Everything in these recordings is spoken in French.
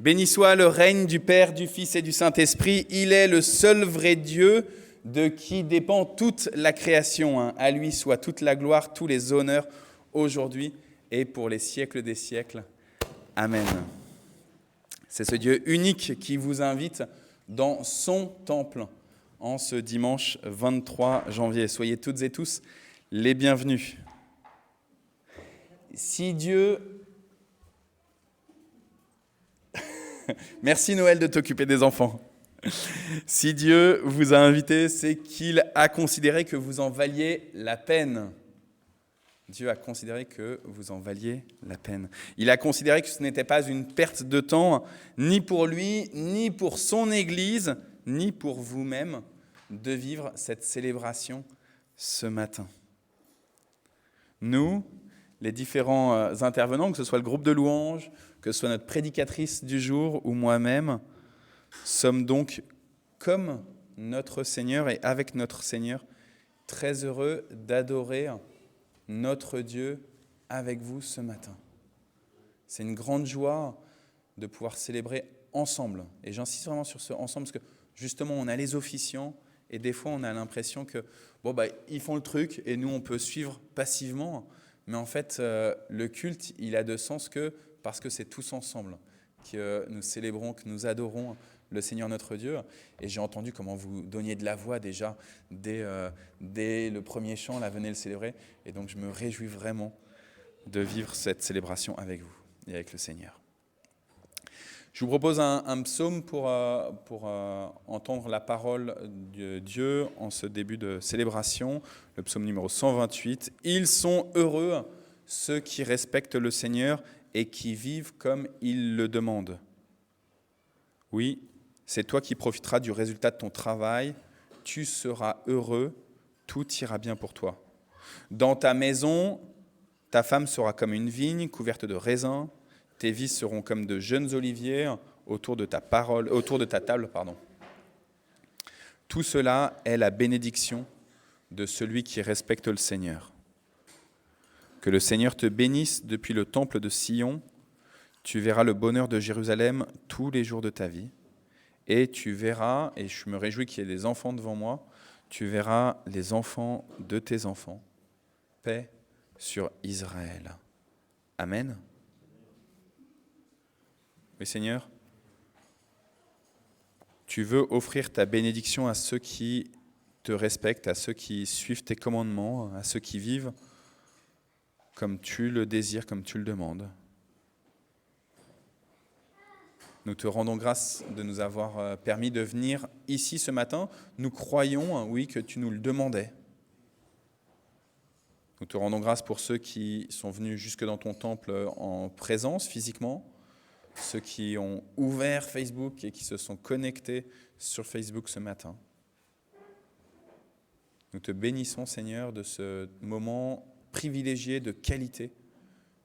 Béni soit le règne du Père, du Fils et du Saint-Esprit. Il est le seul vrai Dieu de qui dépend toute la création. À lui soit toute la gloire, tous les honneurs aujourd'hui et pour les siècles des siècles. Amen. C'est ce Dieu unique qui vous invite dans son temple en ce dimanche 23 janvier. Soyez toutes et tous les bienvenus. Si Dieu... Merci Noël de t'occuper des enfants. Si Dieu vous a invité, c'est qu'il a considéré que vous en valiez la peine. Dieu a considéré que vous en valiez la peine. Il a considéré que ce n'était pas une perte de temps, ni pour lui, ni pour son Église, ni pour vous-même, de vivre cette célébration ce matin. Nous, les différents intervenants, que ce soit le groupe de louanges, que ce soit notre prédicatrice du jour ou moi-même, sommes donc comme notre Seigneur et avec notre Seigneur, très heureux d'adorer notre Dieu avec vous ce matin. C'est une grande joie de pouvoir célébrer ensemble. Et j'insiste vraiment sur ce ensemble parce que justement, on a les officiants et des fois, on a l'impression que ils font le truc et nous, on peut suivre passivement. Mais en fait, le culte, il a de sens que parce que c'est tous ensemble que nous célébrons, que nous adorons le Seigneur notre Dieu. Et j'ai entendu comment vous donniez de la voix déjà dès le premier chant, là, venez le célébrer. Et donc, je me réjouis vraiment de vivre cette célébration avec vous et avec le Seigneur. Je vous propose un psaume pour entendre la parole de Dieu en ce début de célébration, le psaume numéro 128. « Ils sont heureux, ceux qui respectent le Seigneur et qui vivent comme il le demande. » Oui, c'est toi qui profiteras du résultat de ton travail, tu seras heureux, tout ira bien pour toi. Dans ta maison, ta femme sera comme une vigne couverte de raisins, tes vices seront comme de jeunes oliviers autour de ta table. Tout cela est la bénédiction de celui qui respecte le Seigneur. Que le Seigneur te bénisse depuis le temple de Sion. Tu verras le bonheur de Jérusalem tous les jours de ta vie. Et tu verras, et je me réjouis qu'il y ait des enfants devant moi, tu verras les enfants de tes enfants. Paix sur Israël. Amen. Oui, Seigneur, tu veux offrir ta bénédiction à ceux qui te respectent, à ceux qui suivent tes commandements, à ceux qui vivent comme tu le désires, comme tu le demandes. Nous te rendons grâce de nous avoir permis de venir ici ce matin. Nous croyons, oui, que tu nous le demandais. Nous te rendons grâce pour ceux qui sont venus jusque dans ton temple en présence, physiquement, ceux qui ont ouvert Facebook et qui se sont connectés sur Facebook ce matin. Nous te bénissons, Seigneur, de ce moment privilégié de qualité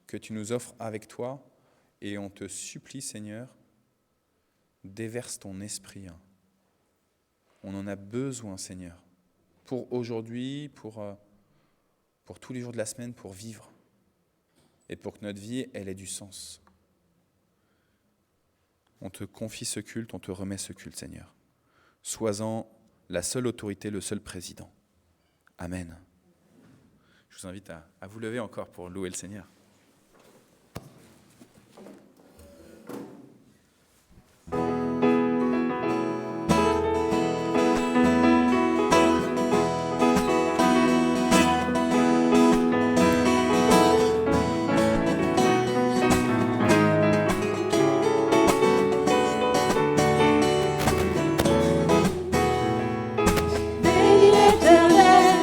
que tu nous offres avec toi et on te supplie, Seigneur, déverse ton esprit. On en a besoin, Seigneur, pour aujourd'hui, pour tous les jours de la semaine, pour vivre et pour que notre vie, elle ait du sens. On te confie ce culte, on te remet ce culte, Seigneur. Sois-en la seule autorité, le seul président. Amen. Je vous invite à vous lever encore pour louer le Seigneur. Bénis l'Éternel,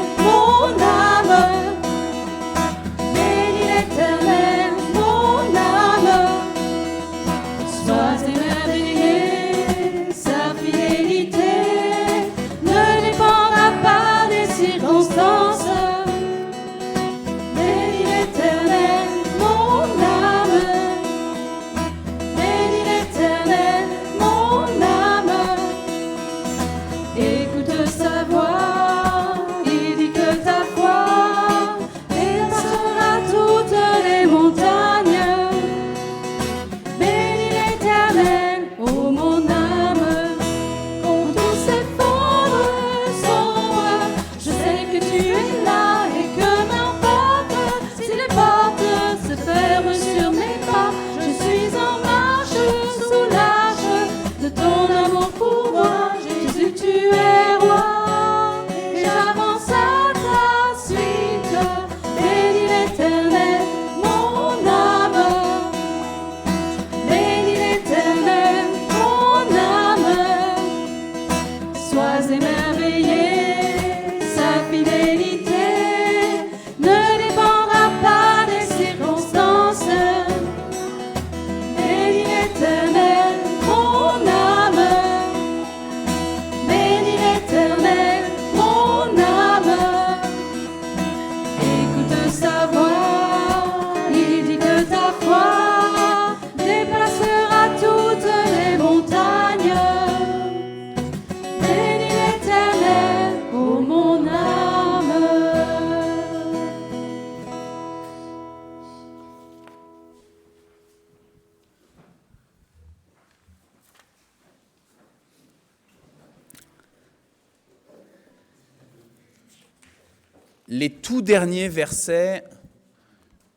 Les tout derniers versets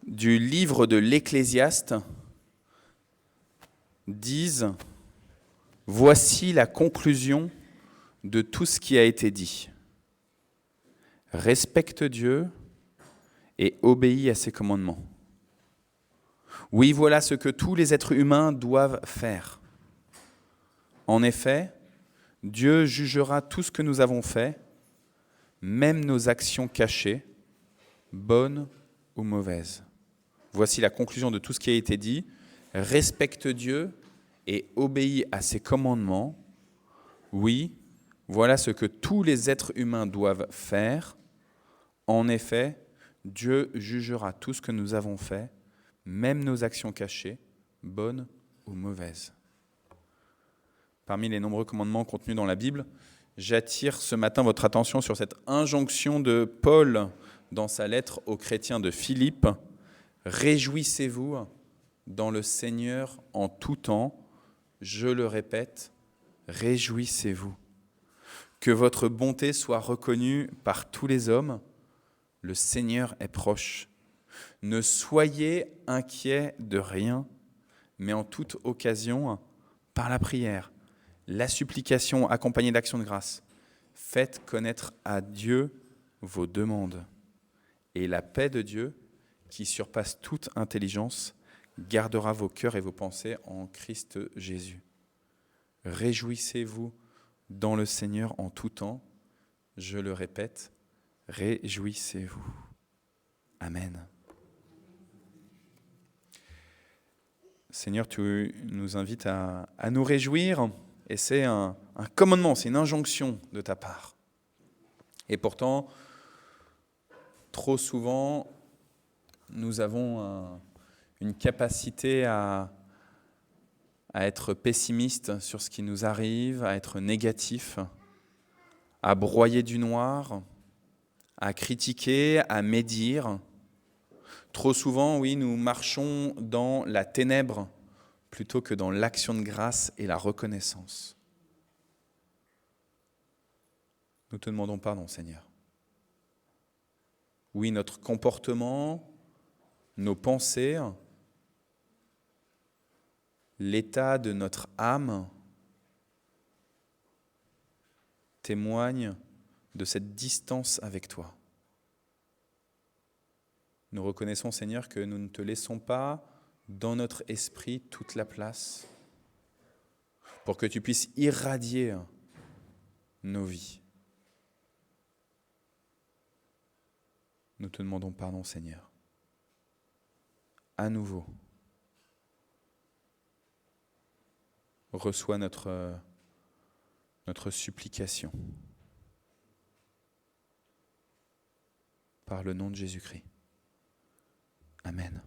du livre de l'Ecclésiaste disent « Voici la conclusion de tout ce qui a été dit. Respecte Dieu et obéis à ses commandements. Oui, voilà ce que tous les êtres humains doivent faire. En effet, Dieu jugera tout ce que nous avons fait, même nos actions cachées, bonnes ou mauvaises. Voici la conclusion de tout ce qui a été dit. Respecte Dieu et obéis à ses commandements. Oui, voilà ce que tous les êtres humains doivent faire. En effet, Dieu jugera tout ce que nous avons fait, même nos actions cachées, bonnes ou mauvaises. Parmi les nombreux commandements contenus dans la Bible, j'attire ce matin votre attention sur cette injonction de Paul dans sa lettre aux chrétiens de Philippe. Réjouissez-vous dans le Seigneur en tout temps. Je le répète, réjouissez-vous. Que votre bonté soit reconnue par tous les hommes. Le Seigneur est proche. Ne soyez inquiets de rien, mais en toute occasion, par la prière, la supplication accompagnée d'actions de grâce, faites connaître à Dieu vos demandes. Et la paix de Dieu, qui surpasse toute intelligence, gardera vos cœurs et vos pensées en Christ Jésus. Réjouissez-vous dans le Seigneur en tout temps. Je le répète, réjouissez-vous. Amen. Seigneur, tu nous invites à nous réjouir, et c'est un commandement, c'est une injonction de ta part. Et pourtant, trop souvent, nous avons une capacité à être pessimiste sur ce qui nous arrive, à être négatif, à broyer du noir, à critiquer, à médire. Trop souvent, oui, nous marchons dans la ténèbre plutôt que dans l'action de grâce et la reconnaissance. Nous te demandons pardon, Seigneur. Oui, notre comportement, nos pensées, l'état de notre âme témoignent de cette distance avec toi. Nous reconnaissons, Seigneur, que nous ne te laissons pas dans notre esprit toute la place pour que tu puisses irradier nos vies. Nous te demandons pardon, Seigneur. À nouveau, reçois notre supplication par le nom de Jésus-Christ. Amen.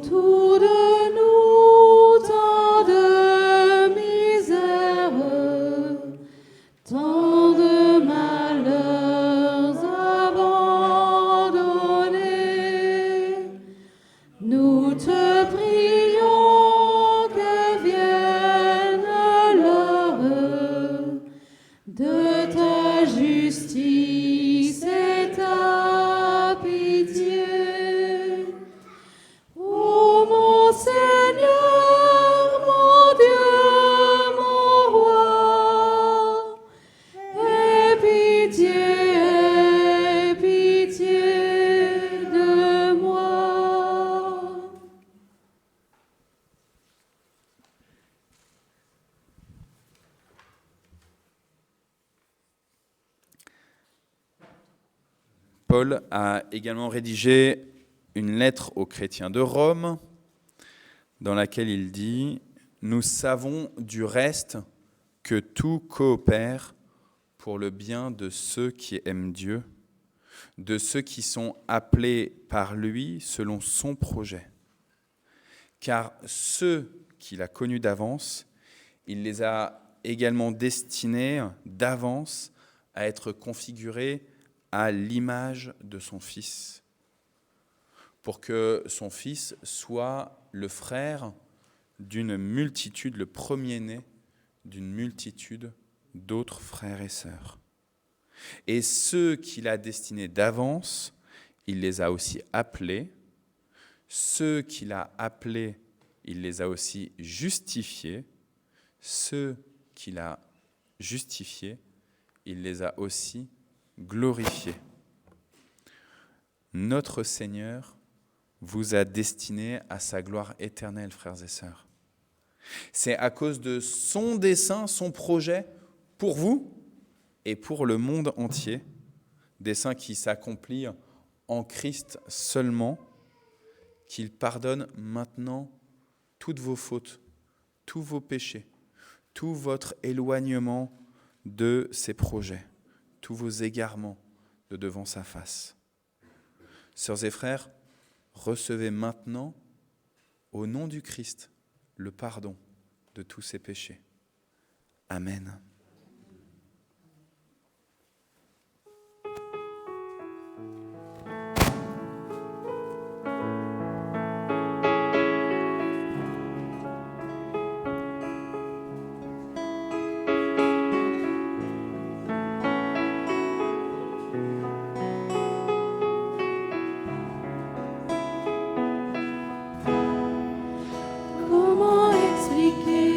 Autour de nous, tant de misère, tant de malheurs abandonnés. Nous te prions que vienne l'heure de ta justice et ta pitié. Ô mon Seigneur, mon Dieu, mon roi, aie pitié de moi. Paul a également rédigé une lettre aux chrétiens de Rome dans laquelle il dit « Nous savons du reste que tout coopère pour le bien de ceux qui aiment Dieu, de ceux qui sont appelés par lui selon son projet. Car ceux qu'il a connus d'avance, il les a également destinés d'avance à être configurés à l'image de son Fils, pour que son Fils soit le frère d'une multitude, le premier-né d'une multitude d'autres frères et sœurs. Et ceux qu'il a destinés d'avance, il les a aussi appelés. Ceux qu'il a appelés, il les a aussi justifiés. Ceux qu'il a justifiés, il les a aussi glorifiés. Notre Seigneur vous a destinés à sa gloire éternelle, frères et sœurs. C'est à cause de son dessein, son projet pour vous et pour le monde entier, dessein qui s'accomplit en Christ seulement, qu'il pardonne maintenant toutes vos fautes, tous vos péchés, tout votre éloignement de ses projets, tous vos égarements de devant sa face. Sœurs et frères, recevez maintenant, au nom du Christ, le pardon de tous ces péchés. Amen. Comment expliquer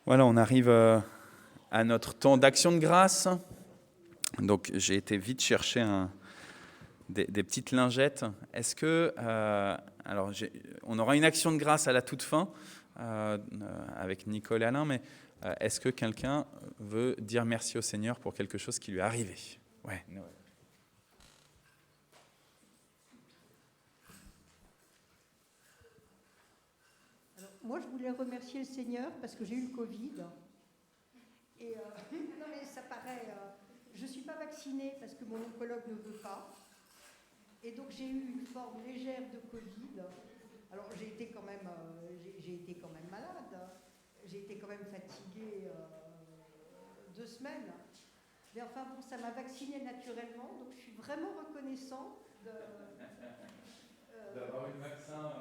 Voilà, on arrive à notre temps d'action de grâce. Donc, j'ai été vite chercher des petites lingettes. Est-ce que... alors, on aura une action de grâce à la toute fin avec Nicole et Alain, mais est-ce que quelqu'un veut dire merci au Seigneur pour quelque chose qui lui est arrivé? Ouais, Noël. Alors, moi, je voulais remercier le Seigneur parce que j'ai eu le Covid. Et non, mais ça paraît... je ne suis pas vaccinée parce que mon oncologue ne veut pas. Et donc, j'ai eu une forme légère de Covid. Alors, j'ai été quand même malade. J'ai été quand même fatiguée 2 semaines. Mais enfin, bon, ça m'a vaccinée naturellement. Donc, je suis vraiment reconnaissante d'avoir eu le vaccin.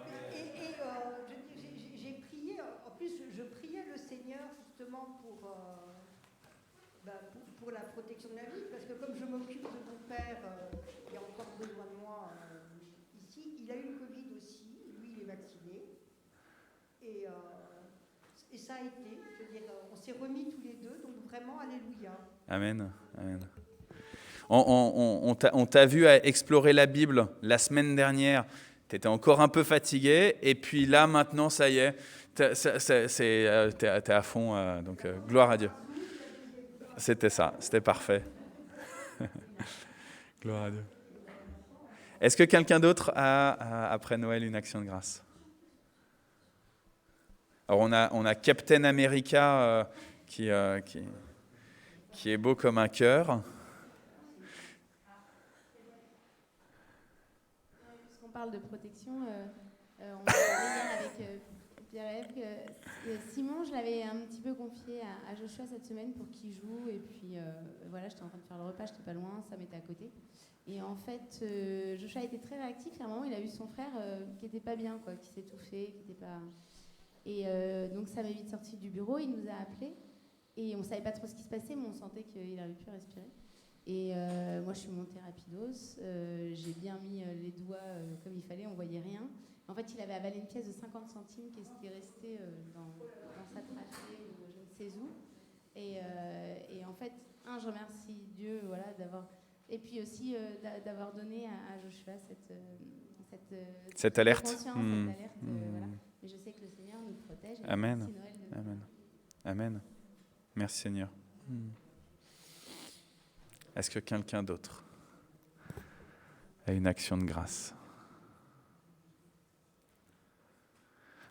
J'ai prié, en plus je priais le Seigneur justement pour la protection de la vie, parce que comme je m'occupe de mon père, qui a encore besoin de moi ici, il a eu le Covid aussi, lui il est vacciné, et ça a été, je veux dire, on s'est remis tous les deux, donc vraiment, alléluia. Amen, amen. On t'a vu à explorer la Bible la semaine dernière. Tu étais encore un peu fatigué. Et puis là, maintenant, ça y est, t'es à fond. Donc, gloire à Dieu. C'était ça. C'était parfait. Gloire à Dieu. Est-ce que quelqu'un d'autre a, après Noël, une action de grâce? Alors, on a Captain America qui est beau comme un cœur. Puisqu'on parle de protection, on parlait hier avec Pierre-Ève. Simon, je l'avais un petit peu confié à Joshua cette semaine pour qu'il joue. Et puis voilà, j'étais en train de faire le repas, j'étais pas loin, Sam était à côté. Et en fait, Joshua a été très réactif. À un moment, il a vu son frère qui était pas bien, quoi, qui s'étouffait, qui était pas... Et donc, Sam est vite sorti du bureau, il nous a appelés. Et on savait pas trop ce qui se passait, mais on sentait qu'il n'arrivait plus à respirer. Et moi, je suis montée rapidos. J'ai bien mis les doigts comme il fallait, on voyait rien. En fait, il avait avalé une pièce de 50 centimes qui était restée dans sa trachée ou je ne sais où. Et en fait, je remercie Dieu, voilà, d'avoir... Et puis aussi d'avoir donné à Joshua cette alerte. Conscience, cette alerte, voilà. Et je sais que le Seigneur nous protège. Amen. Merci Noël de Amen. Amen. Merci Seigneur. Est-ce que quelqu'un d'autre a une action de grâce?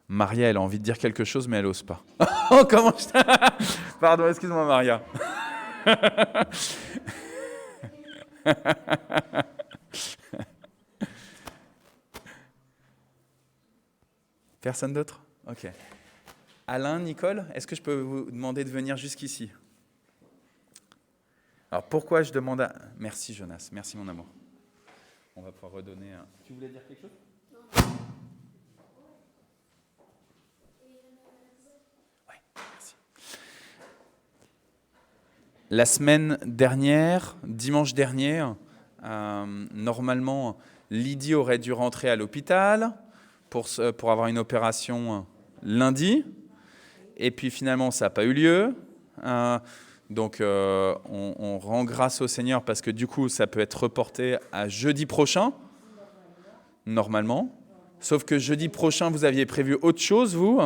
Maria, elle a envie de dire quelque chose, mais elle n'ose pas. Oh, comment je... Pardon, excuse-moi Maria. Personne d'autre? Ok. Alain, Nicole, est-ce que je peux vous demander de venir jusqu'ici? Alors pourquoi je demande à... Merci Jonas, merci mon amour. On va pouvoir redonner un... Tu voulais dire quelque chose? Oui, merci. La semaine dernière, dimanche dernier, normalement, Lydie aurait dû rentrer à l'hôpital pour avoir une opération lundi. Et puis finalement, ça n'a pas eu lieu. Donc, on rend grâce au Seigneur parce que du coup, ça peut être reporté à jeudi prochain, normalement. Sauf que jeudi prochain, vous aviez prévu autre chose, vous.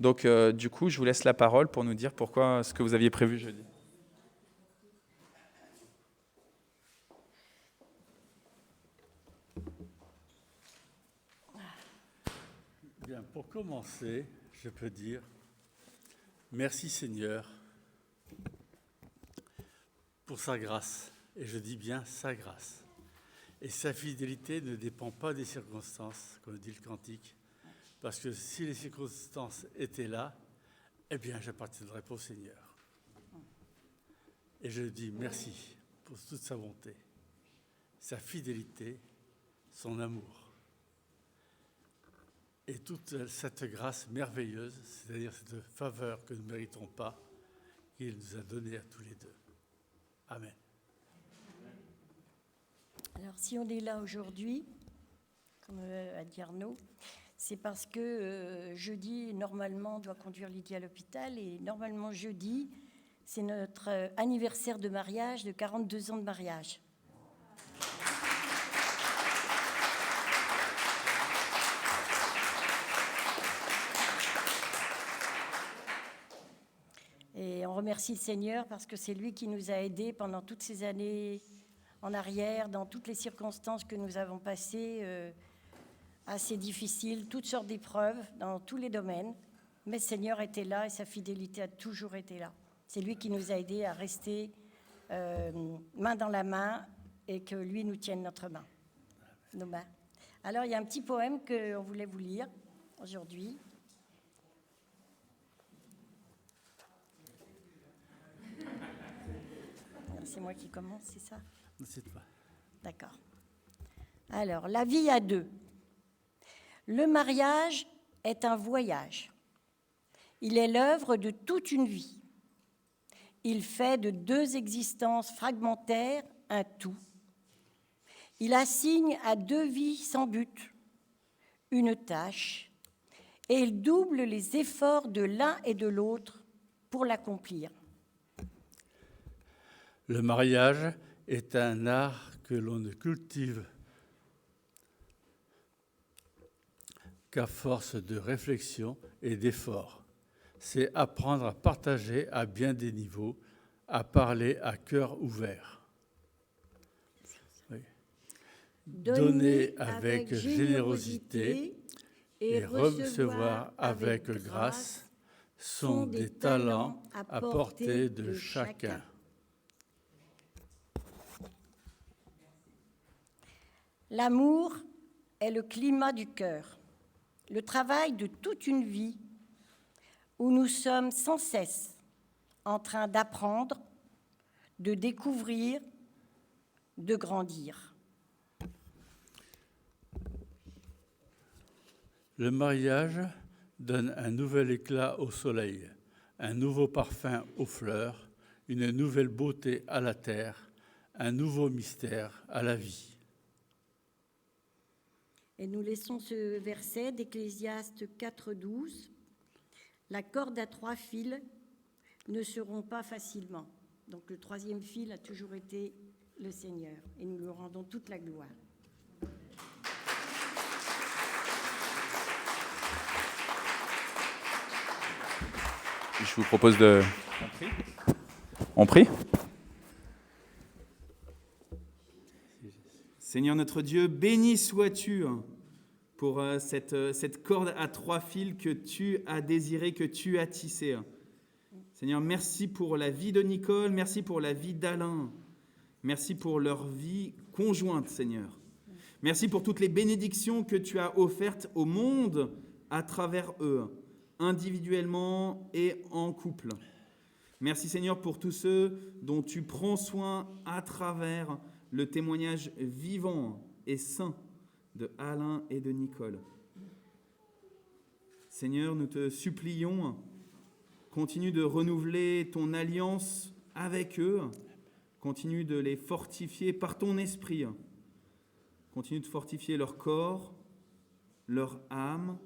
Donc, du coup, je vous laisse la parole pour nous dire pourquoi ce que vous aviez prévu jeudi. Bien, pour commencer, je peux dire merci Seigneur pour sa grâce. Et je dis bien sa grâce. Et sa fidélité ne dépend pas des circonstances, comme dit le cantique. Parce que si les circonstances étaient là, eh bien, j'appartiendrais pas au Seigneur. Et je dis merci pour toute sa bonté, sa fidélité, son amour. Et toute cette grâce merveilleuse, c'est-à-dire cette faveur que nous ne méritons pas, qu'il nous a donnée à tous les deux. Amen. Alors, si on est là aujourd'hui, comme a dit Arnaud, c'est parce que jeudi, normalement, on doit conduire Lydie à l'hôpital. Et normalement, jeudi, c'est notre anniversaire de mariage, de 42 ans de mariage. Et on remercie le Seigneur parce que c'est lui qui nous a aidés pendant toutes ces années en arrière, dans toutes les circonstances que nous avons passées, assez difficiles, toutes sortes d'épreuves dans tous les domaines. Mais le Seigneur était là et sa fidélité a toujours été là. C'est lui qui nous a aidés à rester main dans la main et que lui nous tienne nos mains. Alors, il y a un petit poème qu'on voulait vous lire aujourd'hui. C'est moi qui commence, c'est ça? C'est toi. D'accord. Alors, la vie à deux. Le mariage est un voyage. Il est l'œuvre de toute une vie. Il fait de deux existences fragmentaires un tout. Il assigne à deux vies sans but une tâche et il double les efforts de l'un et de l'autre pour l'accomplir. Le mariage est un art que l'on ne cultive qu'à force de réflexion et d'effort. C'est apprendre à partager à bien des niveaux, à parler à cœur ouvert. Oui. Donner avec générosité et recevoir avec grâce sont des talents à portée de chacun. L'amour est le climat du cœur, le travail de toute une vie où nous sommes sans cesse en train d'apprendre, de découvrir, de grandir. Le mariage donne un nouvel éclat au soleil, un nouveau parfum aux fleurs, une nouvelle beauté à la terre, un nouveau mystère à la vie. Et nous laissons ce verset d'Ecclésiaste 4,12. La corde à 3 fils ne se rompt pas facilement. Donc le 3e fil a toujours été le Seigneur. Et nous lui rendons toute la gloire. Je vous propose de... On prie. Seigneur notre Dieu, béni sois-tu pour cette corde à 3 fils que tu as désirée, que tu as tissée. Seigneur, merci pour la vie de Nicole, merci pour la vie d'Alain, merci pour leur vie conjointe, Seigneur. Merci pour toutes les bénédictions que tu as offertes au monde à travers eux, individuellement et en couple. Merci, Seigneur, pour tous ceux dont tu prends soin à travers le témoignage vivant et saint de Alain et de Nicole. Seigneur, nous te supplions, continue de renouveler ton alliance avec eux, continue de les fortifier par ton esprit, continue de fortifier leur corps, leur âme,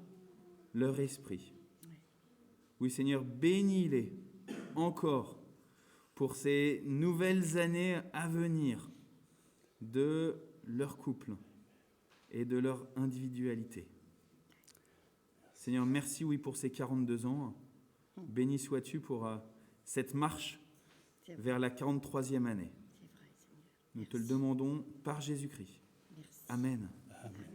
leur esprit. Oui, Seigneur, bénis-les encore pour ces nouvelles années à venir de leur couple et de leur individualité. Seigneur, merci, oui, pour ces 42 ans. Béni sois-tu pour cette marche vers la 43e année. Nous te le demandons par Jésus-Christ. Merci. Amen. Amen.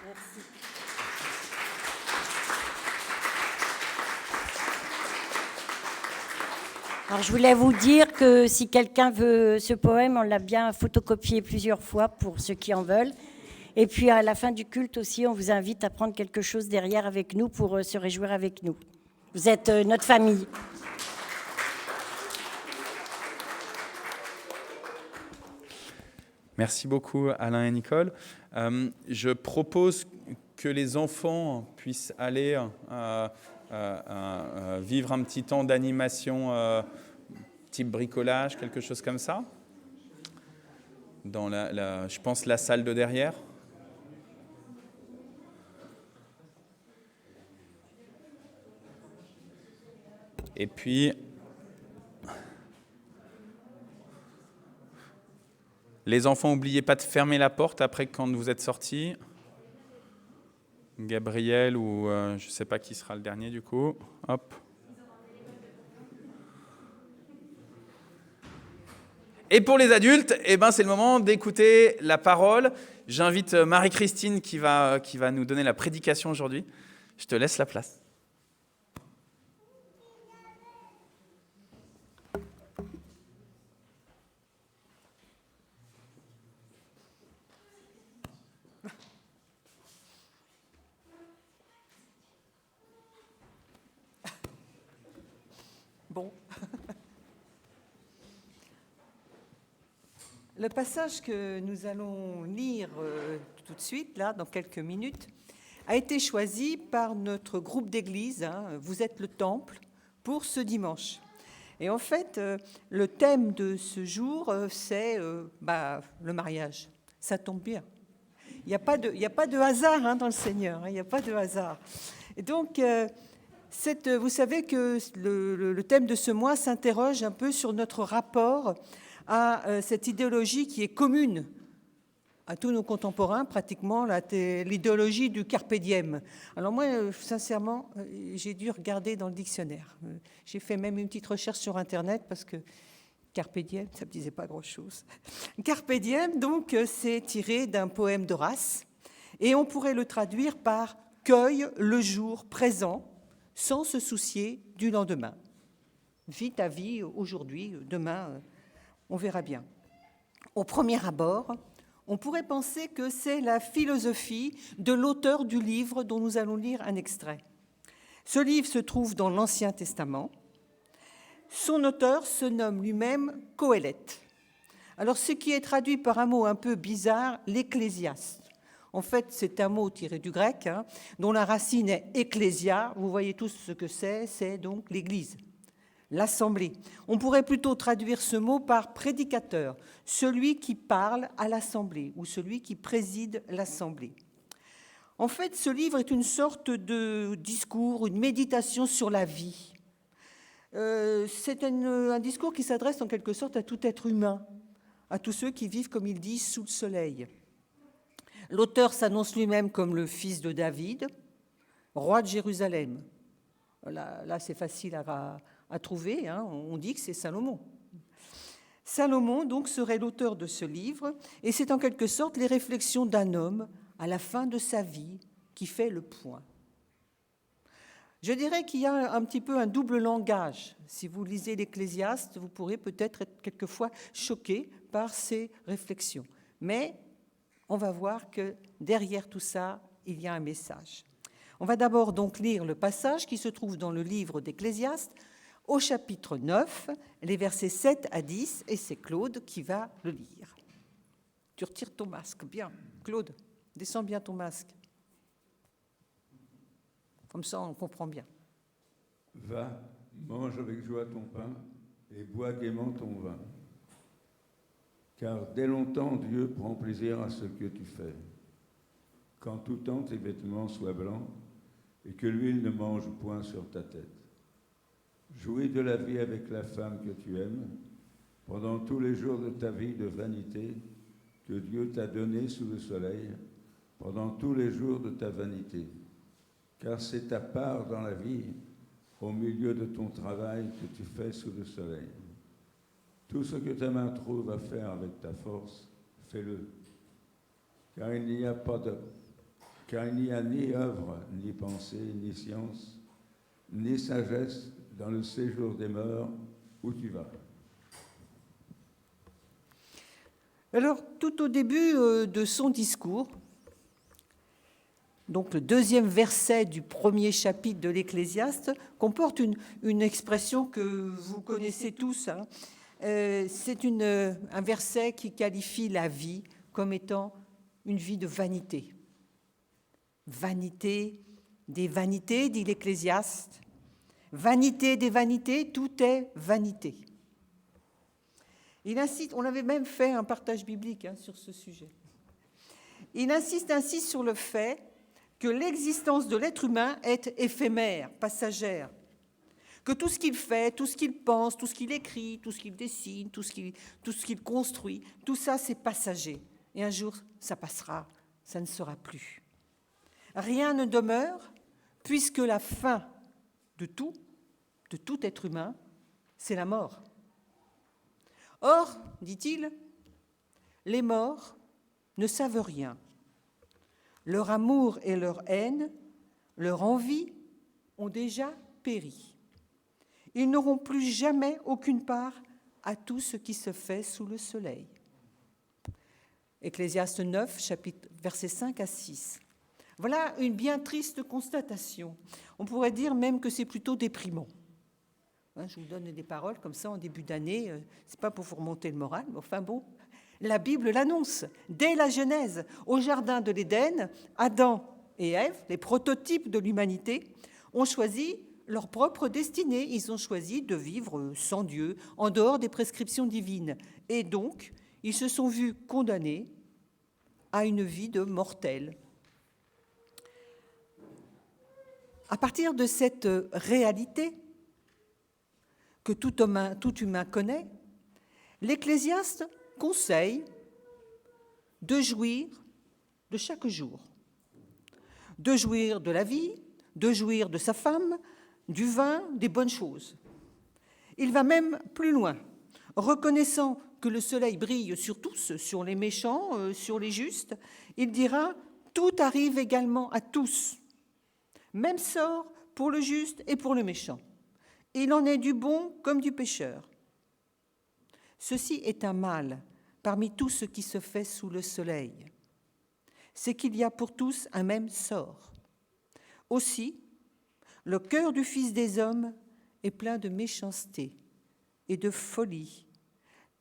Merci. Alors, je voulais vous dire que si quelqu'un veut ce poème, on l'a bien photocopié plusieurs fois pour ceux qui en veulent. Et puis, à la fin du culte aussi, on vous invite à prendre quelque chose derrière avec nous pour se réjouir avec nous. Vous êtes notre famille. Merci beaucoup, Alain et Nicole. Je propose que les enfants puissent aller vivre un petit temps d'animation type bricolage, quelque chose comme ça, dans je pense la salle de derrière. Et puis, les enfants, n'oubliez pas de fermer la porte après quand vous êtes sortis. Gabriel ou je ne sais pas qui sera le dernier du coup. Hop. Et pour les adultes, eh ben, c'est le moment d'écouter la parole. J'invite Marie-Christine qui va nous donner la prédication aujourd'hui. Je te laisse la place. Bon. Le passage que nous allons lire tout de suite, là, dans quelques minutes, a été choisi par notre groupe d'église, Vous êtes le temple, pour ce dimanche. Et en fait, le thème de ce jour, c'est le mariage. Ça tombe bien. Il n'y a pas de hasard dans le Seigneur, il n'y a pas de hasard. Et donc, vous savez que le thème de ce mois s'interroge un peu sur notre rapport à cette idéologie qui est commune à tous nos contemporains, pratiquement l'idéologie du carpe diem. Alors moi, sincèrement, j'ai dû regarder dans le dictionnaire. J'ai fait même une petite recherche sur Internet parce que carpe diem, ça ne me disait pas grand-chose. Carpe diem, donc, c'est tiré d'un poème d'Horace et on pourrait le traduire par « cueille le jour présent sans se soucier du lendemain ». Vis ta vie aujourd'hui, demain, on verra bien. Au premier abord, on pourrait penser que c'est la philosophie de l'auteur du livre dont nous allons lire un extrait. Ce livre se trouve dans l'Ancien Testament. Son auteur se nomme lui-même Qoéleth. Alors, ce qui est traduit par un mot un peu bizarre, l'Ecclésiaste. En fait, c'est un mot tiré du grec, dont la racine est ecclésia. Vous voyez tous ce que c'est donc l'Église. L'assemblée. On pourrait plutôt traduire ce mot par prédicateur, celui qui parle à l'assemblée ou celui qui préside l'assemblée. En fait, ce livre est une sorte de discours, une méditation sur la vie. C'est un discours qui s'adresse en quelque sorte à tout être humain, à tous ceux qui vivent, comme il dit, sous le soleil. L'auteur s'annonce lui-même comme le fils de David, roi de Jérusalem. Là c'est facile à trouver, on dit que c'est Salomon. Salomon, donc, serait l'auteur de ce livre, et c'est en quelque sorte les réflexions d'un homme à la fin de sa vie qui fait le point. Je dirais qu'il y a un petit peu un double langage. Si vous lisez l'Ecclésiaste, vous pourrez peut-être être quelquefois choqué par ces réflexions. Mais on va voir que derrière tout ça, il y a un message. On va d'abord donc lire le passage qui se trouve dans le livre d'Ecclésiaste, au chapitre 9, les versets 7 à 10, et c'est Claude qui va le lire. Tu retires ton masque, bien. Claude, descends bien ton masque. Comme ça, on comprend bien. Va, mange avec joie ton pain et bois gaiement ton vin. Car dès longtemps, Dieu prend plaisir à ce que tu fais. Qu'en tout temps, tes vêtements soient blancs et que l'huile ne mange point sur ta tête. Jouis de la vie avec la femme que tu aimes, pendant tous les jours de ta vie de vanité que Dieu t'a donnée sous le soleil, pendant tous les jours de ta vanité. Car c'est ta part dans la vie, au milieu de ton travail que tu fais sous le soleil. Tout ce que ta main trouve à faire avec ta force, fais-le. Car il n'y a ni œuvre, ni pensée, ni science, ni sagesse dans le séjour des morts où tu vas. Alors, tout au début de son discours, donc le deuxième verset du premier chapitre de l'Ecclésiaste, comporte une expression que vous connaissez tous. C'est un verset qui qualifie la vie comme étant une vie de vanité. Vanité des vanités, dit l'Ecclésiaste. Vanité des vanités, tout est vanité. Il insiste, on avait même fait un partage biblique sur ce sujet. Il insiste ainsi sur le fait que l'existence de l'être humain est éphémère, passagère, que tout ce qu'il fait, tout ce qu'il pense, tout ce qu'il écrit, tout ce qu'il dessine, tout ce qu'il construit, tout ça c'est passager. Et un jour, ça passera, ça ne sera plus. Rien ne demeure, puisque la fin de tout être humain, c'est la mort. Or, dit-il, les morts ne savent rien. Leur amour et leur haine, leur envie ont déjà péri. Ils n'auront plus jamais aucune part à tout ce qui se fait sous le soleil. Ecclésiaste 9, chapitre, versets 5 à 6. Voilà une bien triste constatation. On pourrait dire même que c'est plutôt déprimant. Je vous donne des paroles comme ça en début d'année, c'est pas pour vous remonter le moral, mais enfin bon, la Bible l'annonce. Dès la Genèse, au jardin de l'Éden, Adam et Ève, les prototypes de l'humanité, ont choisi leur propre destinée. Ils ont choisi de vivre sans Dieu, en dehors des prescriptions divines. Et donc, ils se sont vus condamnés à une vie de mortels. À partir de cette réalité que tout humain connaît, l'Ecclésiaste conseille de jouir de chaque jour, de jouir de la vie, de jouir de sa femme, du vin, des bonnes choses. Il va même plus loin, reconnaissant que le soleil brille sur tous, sur les méchants, sur les justes. Il dira « Tout arrive également à tous, même sort pour le juste et pour le méchant. Il en est du bon comme du pécheur. Ceci est un mal parmi tout ce qui se fait sous le soleil. C'est qu'il y a pour tous un même sort. Aussi, le cœur du Fils des hommes est plein de méchanceté et de folie.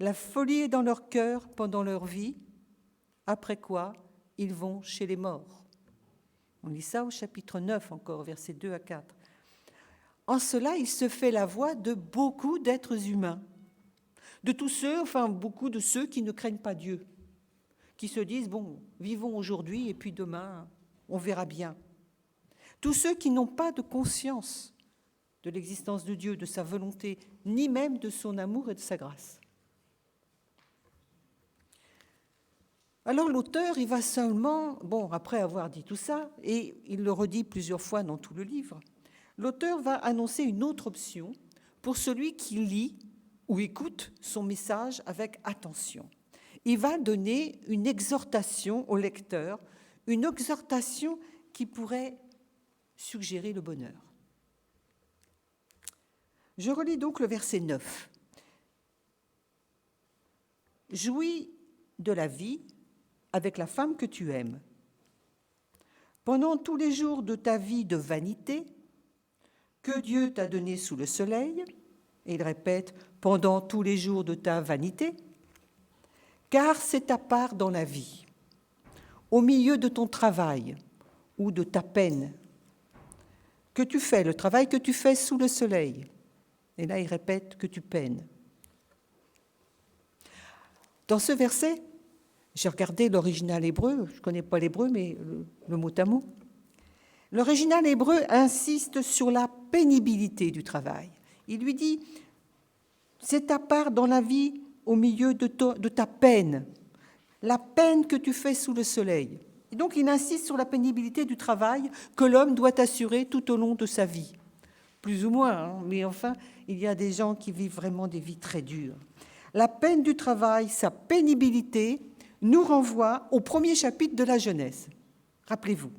La folie est dans leur cœur pendant leur vie, après quoi ils vont chez les morts. » On lit ça au chapitre 9 encore, versets 2 à 4. En cela, il se fait la voix de beaucoup d'êtres humains, de tous ceux, enfin beaucoup de ceux qui ne craignent pas Dieu, qui se disent, bon, vivons aujourd'hui et puis demain, on verra bien. Tous ceux qui n'ont pas de conscience de l'existence de Dieu, de sa volonté, ni même de son amour et de sa grâce. Alors l'auteur, il va seulement, après avoir dit tout ça, et il le redit plusieurs fois dans tout le livre, l'auteur va annoncer une autre option pour celui qui lit ou écoute son message avec attention. Il va donner une exhortation au lecteur, une exhortation qui pourrait suggérer le bonheur. Je relis donc le verset 9. « Jouis de la vie avec la femme que tu aimes. Pendant tous les jours de ta vie de vanité, que Dieu t'a donné sous le soleil, et il répète, pendant tous les jours de ta vanité, car c'est ta part dans la vie, au milieu de ton travail ou de ta peine, que tu fais, le travail que tu fais sous le soleil. Et là, il répète que tu peines. Dans ce verset, j'ai regardé l'original hébreu, je ne connais pas l'hébreu, mais le mot à mot. L'original hébreu insiste sur la pénibilité du travail. Il lui dit, c'est ta part dans la vie au milieu de ta peine, la peine que tu fais sous le soleil. Et donc il insiste sur la pénibilité du travail que l'homme doit assurer tout au long de sa vie. Plus ou moins, mais enfin, il y a des gens qui vivent vraiment des vies très dures. La peine du travail, sa pénibilité, nous renvoie au premier chapitre de la Genèse. Rappelez-vous.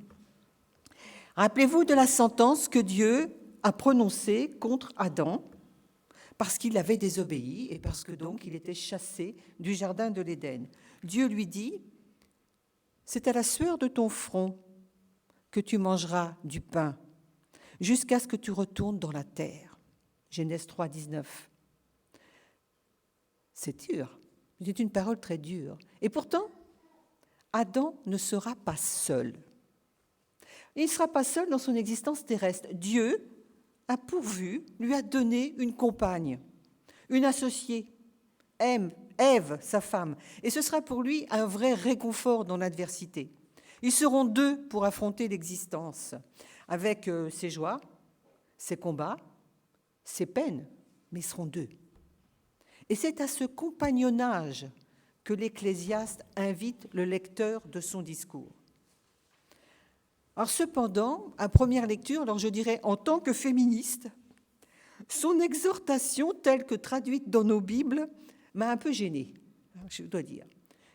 Rappelez-vous de la sentence que Dieu a prononcée contre Adam parce qu'il avait désobéi et parce que donc il était chassé du jardin de l'Éden. Dieu lui dit, c'est à la sueur de ton front que tu mangeras du pain jusqu'à ce que tu retournes dans la terre. Genèse 3, 19. C'est dur. C'est une parole très dure. Et pourtant, Adam ne sera pas seul. Il ne sera pas seul dans son existence terrestre. Dieu a pourvu, lui a donné une compagne, une associée, Ève, sa femme. Et ce sera pour lui un vrai réconfort dans l'adversité. Ils seront deux pour affronter l'existence, avec ses joies, ses combats, ses peines, mais ils seront deux. Et c'est à ce compagnonnage que l'Ecclésiaste invite le lecteur de son discours. Alors cependant, à première lecture, alors je dirais en tant que féministe, son exhortation telle que traduite dans nos Bibles m'a un peu gênée, je dois dire.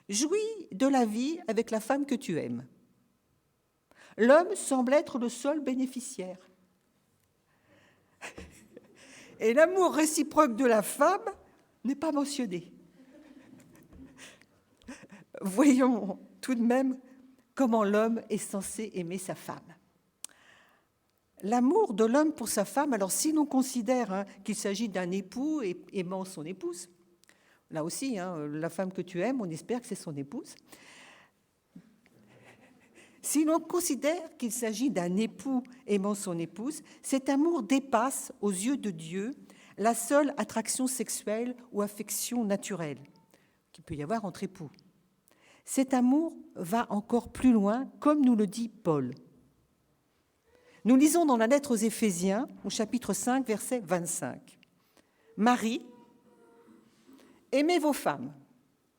Jouis de la vie avec la femme que tu aimes. L'homme semble être le seul bénéficiaire. Et l'amour réciproque de la femme n'est pas mentionné. Voyons tout de même comment l'homme est censé aimer sa femme. L'amour de l'homme pour sa femme, alors si l'on considère qu'il s'agit d'un époux aimant son épouse, là aussi, la femme que tu aimes, on espère que c'est son épouse. Si l'on considère qu'il s'agit d'un époux aimant son épouse, cet amour dépasse, aux yeux de Dieu, la seule attraction sexuelle ou affection naturelle qu'il peut y avoir entre époux. Cet amour va encore plus loin, comme nous le dit Paul. Nous lisons dans la lettre aux Éphésiens, au chapitre 5, verset 25. « Marie, aimez vos femmes. »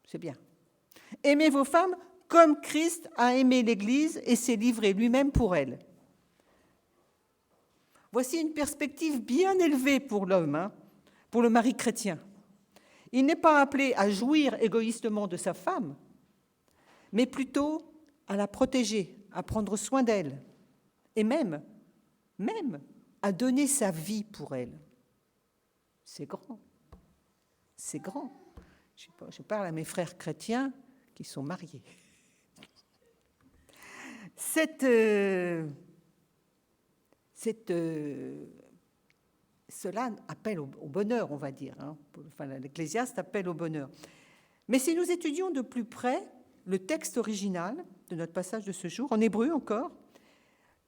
C'est bien. « Aimez vos femmes comme Christ a aimé l'Église et s'est livré lui-même pour elle. » Voici une perspective bien élevée pour l'homme, pour le mari chrétien. Il n'est pas appelé à jouir égoïstement de sa femme, mais plutôt à la protéger, à prendre soin d'elle, et même à donner sa vie pour elle. C'est grand. C'est grand. Je parle à mes frères chrétiens qui sont mariés. Cela appelle au bonheur, on va dire. L'Ecclésiaste appelle au bonheur. Mais si nous étudions de plus près le texte original de notre passage de ce jour, en hébreu encore,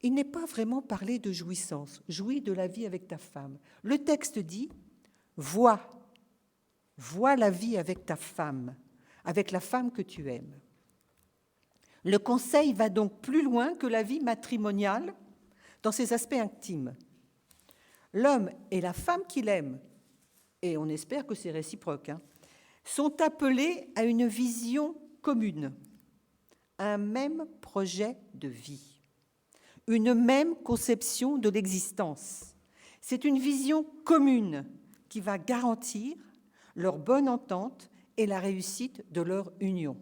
il n'est pas vraiment parlé de jouissance. Jouis de la vie avec ta femme. Le texte dit « vois la vie avec ta femme, avec la femme que tu aimes. » Le conseil va donc plus loin que la vie matrimoniale dans ses aspects intimes. L'homme et la femme qu'il aime, et on espère que c'est réciproque, sont appelés à une vision commune, un même projet de vie, une même conception de l'existence. C'est une vision commune qui va garantir leur bonne entente et la réussite de leur union.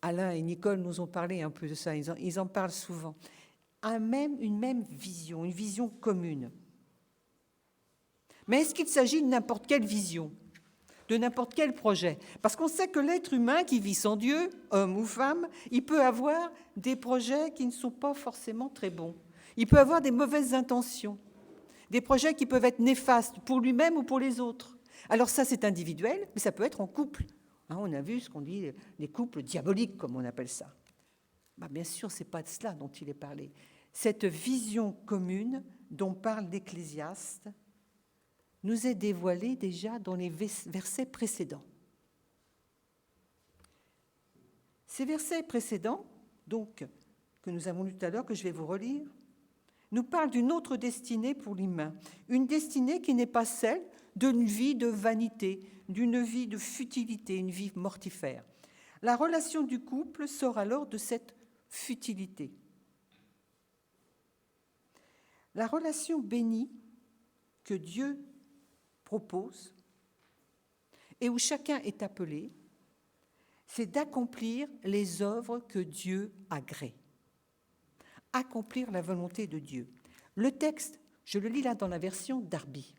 Alain et Nicole nous ont parlé un peu de ça, ils en parlent souvent. Une même vision, une vision commune. Mais est-ce qu'il s'agit de n'importe quelle vision, de n'importe quel projet? Parce qu'on sait que l'être humain qui vit sans Dieu, homme ou femme, il peut avoir des projets qui ne sont pas forcément très bons. Il peut avoir des mauvaises intentions, des projets qui peuvent être néfastes pour lui-même ou pour les autres. Alors ça, c'est individuel, mais ça peut être en couple. On a vu ce qu'on dit, les couples diaboliques, comme on appelle ça. Bien sûr, ce n'est pas de cela dont il est parlé. Cette vision commune dont parle l'Ecclésiaste nous est dévoilée déjà dans les versets précédents. Ces versets précédents, donc, que nous avons lus tout à l'heure, que je vais vous relire, nous parlent d'une autre destinée pour l'humain, une destinée qui n'est pas celle d'une vie de vanité, d'une vie de futilité, une vie mortifère. La relation du couple sort alors de cette futilité. La relation bénie que Dieu propose et où chacun est appelé, c'est d'accomplir les œuvres que Dieu agrée. Accomplir la volonté de Dieu. Le texte, je le lis là dans la version Darby.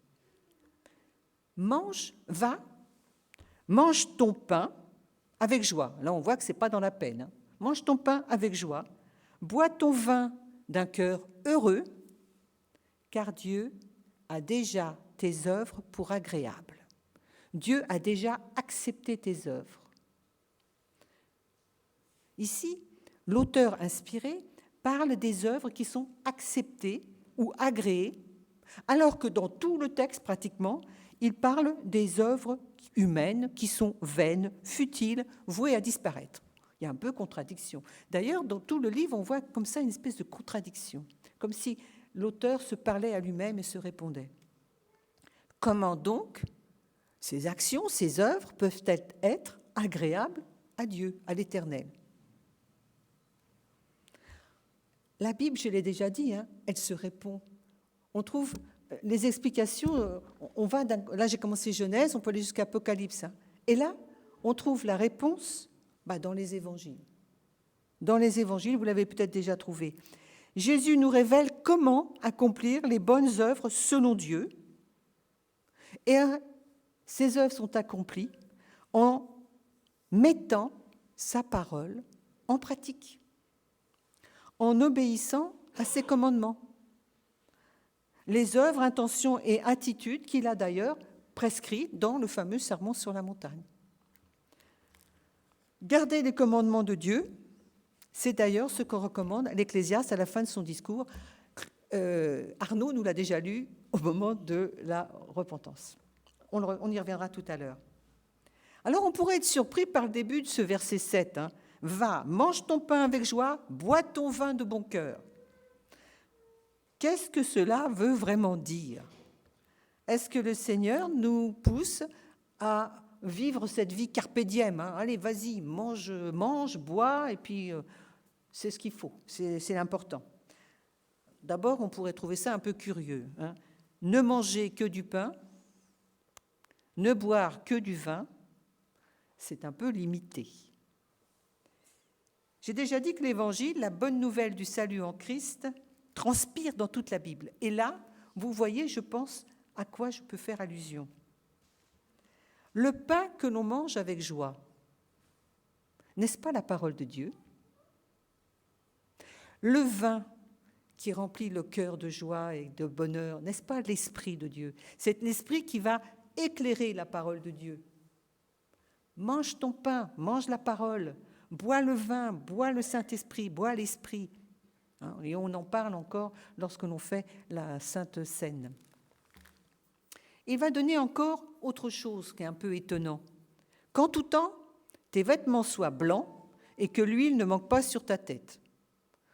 Mange ton pain avec joie. Là, on voit que ce n'est pas dans la peine. Mange ton pain avec joie. Bois ton vin d'un cœur heureux, car Dieu a déjà tes œuvres pour agréables. Dieu a déjà accepté tes œuvres. Ici, l'auteur inspiré parle des œuvres qui sont acceptées ou agréées, alors que dans tout le texte, pratiquement, il parle des œuvres humaines qui sont vaines, futiles, vouées à disparaître. Il y a un peu contradiction. D'ailleurs, dans tout le livre, on voit comme ça une espèce de contradiction, comme si l'auteur se parlait à lui-même et se répondait. Comment donc ces actions, ces œuvres peuvent-elles être agréables à Dieu, à l'Éternel? La Bible, je l'ai déjà dit, elle se répond. On trouve les explications, là j'ai commencé Genèse, on peut aller jusqu'à Apocalypse. Et là, on trouve la réponse dans les évangiles. Dans les évangiles, vous l'avez peut-être déjà trouvé. Jésus nous révèle comment accomplir les bonnes œuvres selon Dieu. Et ces œuvres sont accomplies en mettant sa parole en pratique, en obéissant à ses commandements. Les œuvres, intentions et attitudes qu'il a d'ailleurs prescrites dans le fameux Sermon sur la montagne. Garder les commandements de Dieu, c'est d'ailleurs ce qu'on recommande à l'Ecclésiaste à la fin de son discours. Arnaud nous l'a déjà lu au moment de la repentance. On y reviendra tout à l'heure. Alors on pourrait être surpris par le début de ce verset 7. Va, mange ton pain avec joie, bois ton vin de bon cœur. Qu'est-ce que cela veut vraiment dire? Est-ce que le Seigneur nous pousse à vivre cette vie carpe diem? Allez, vas-y, mange, bois, et puis c'est ce qu'il faut, c'est l'important. D'abord, on pourrait trouver ça un peu curieux. Ne manger que du pain, ne boire que du vin, c'est un peu limité. J'ai déjà dit que l'Évangile, la bonne nouvelle du salut en Christ, transpire dans toute la Bible. Et là, vous voyez, je pense, à quoi je peux faire allusion. Le pain que l'on mange avec joie, n'est-ce pas la parole de Dieu? Le vin qui remplit le cœur de joie et de bonheur, n'est-ce pas l'Esprit de Dieu? C'est l'Esprit qui va éclairer la parole de Dieu. Mange ton pain, mange la parole, bois le vin, bois le Saint-Esprit, bois l'Esprit. Et on en parle encore lorsque l'on fait la Sainte Seine. Il va donner encore autre chose qui est un peu étonnant. Qu'en tout temps, tes vêtements soient blancs et que l'huile ne manque pas sur ta tête.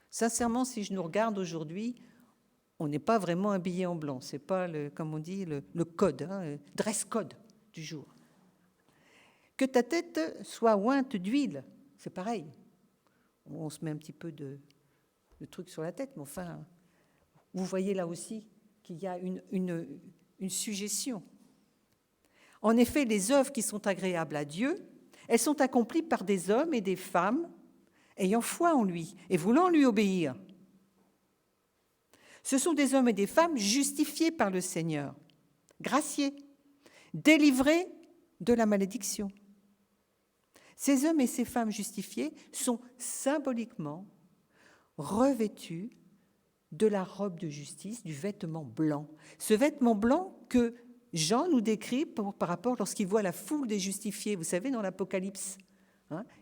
Sincèrement, si je nous regarde aujourd'hui, on n'est pas vraiment habillé en blanc. Ce n'est pas, comme on dit, le code, le dress code du jour. Que ta tête soit ointe d'huile, c'est pareil. On se met un petit peu de truc sur la tête, mais enfin, vous voyez là aussi qu'il y a une suggestion. En effet, les œuvres qui sont agréables à Dieu, elles sont accomplies par des hommes et des femmes ayant foi en lui et voulant lui obéir. Ce sont des hommes et des femmes justifiés par le Seigneur, graciés, délivrés de la malédiction. Ces hommes et ces femmes justifiés sont symboliquement revêtus de la robe de justice, du vêtement blanc. Ce vêtement blanc que Jean nous décrit par rapport lorsqu'il voit la foule des justifiés. Vous savez, dans l'Apocalypse,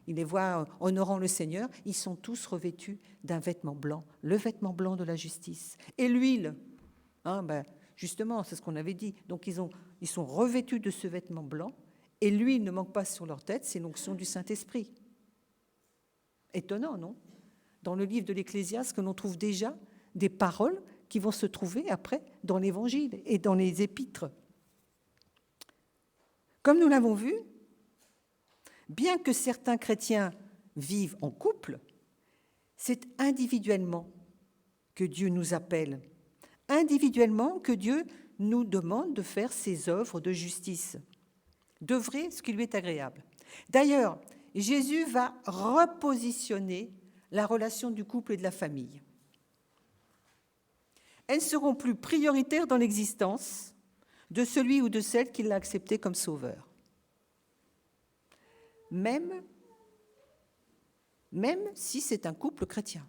il les voit honorant le Seigneur. Ils sont tous revêtus d'un vêtement blanc, le vêtement blanc de la justice. Et l'huile, justement, c'est ce qu'on avait dit. Donc, ils sont revêtus de ce vêtement blanc. Et l'huile ne manque pas sur leur tête, c'est l'onction du Saint-Esprit. Étonnant, non? Dans le livre de l'Ecclésiaste, que l'on trouve déjà des paroles qui vont se trouver après dans l'Évangile et dans les épîtres. Comme nous l'avons vu, bien que certains chrétiens vivent en couple, c'est individuellement que Dieu nous appelle, individuellement que Dieu nous demande de faire ses œuvres de justice, d'œuvrer ce qui lui est agréable. D'ailleurs, Jésus va repositionner la relation du couple et de la famille. Elles ne seront plus prioritaires dans l'existence de celui ou de celle qui l'a accepté comme sauveur. Même si c'est un couple chrétien.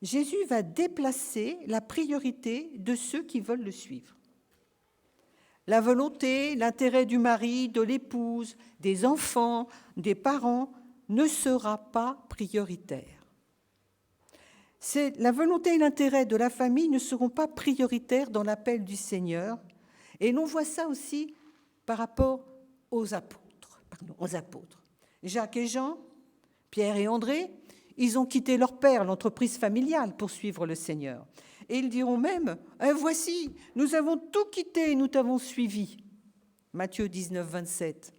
Jésus va déplacer la priorité de ceux qui veulent le suivre. La volonté, l'intérêt du mari, de l'épouse, des enfants, des parents ne sera pas prioritaire. La volonté et l'intérêt de la famille ne seront pas prioritaires dans l'appel du Seigneur. Et l'on voit ça aussi par rapport aux apôtres. Jacques et Jean, Pierre et André, ils ont quitté leur père, l'entreprise familiale, pour suivre le Seigneur. Et ils diront même, voici, nous avons tout quitté et nous t'avons suivi. Matthieu 19, 27.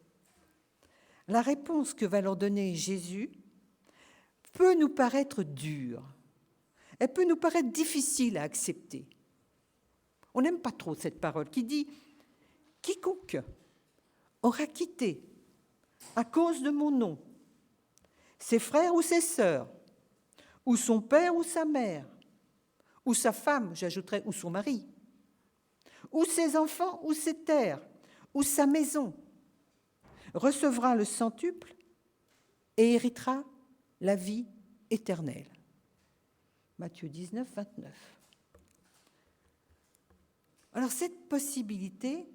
La réponse que va leur donner Jésus peut nous paraître dure. Elle peut nous paraître difficile à accepter. On n'aime pas trop cette parole qui dit « Quiconque aura quitté à cause de mon nom ses frères ou ses sœurs, ou son père ou sa mère, ou sa femme, j'ajouterais, ou son mari, ou ses enfants ou ses terres, ou sa maison, recevra le centuple et héritera la vie éternelle. » Matthieu 19, 29. Alors cette possibilité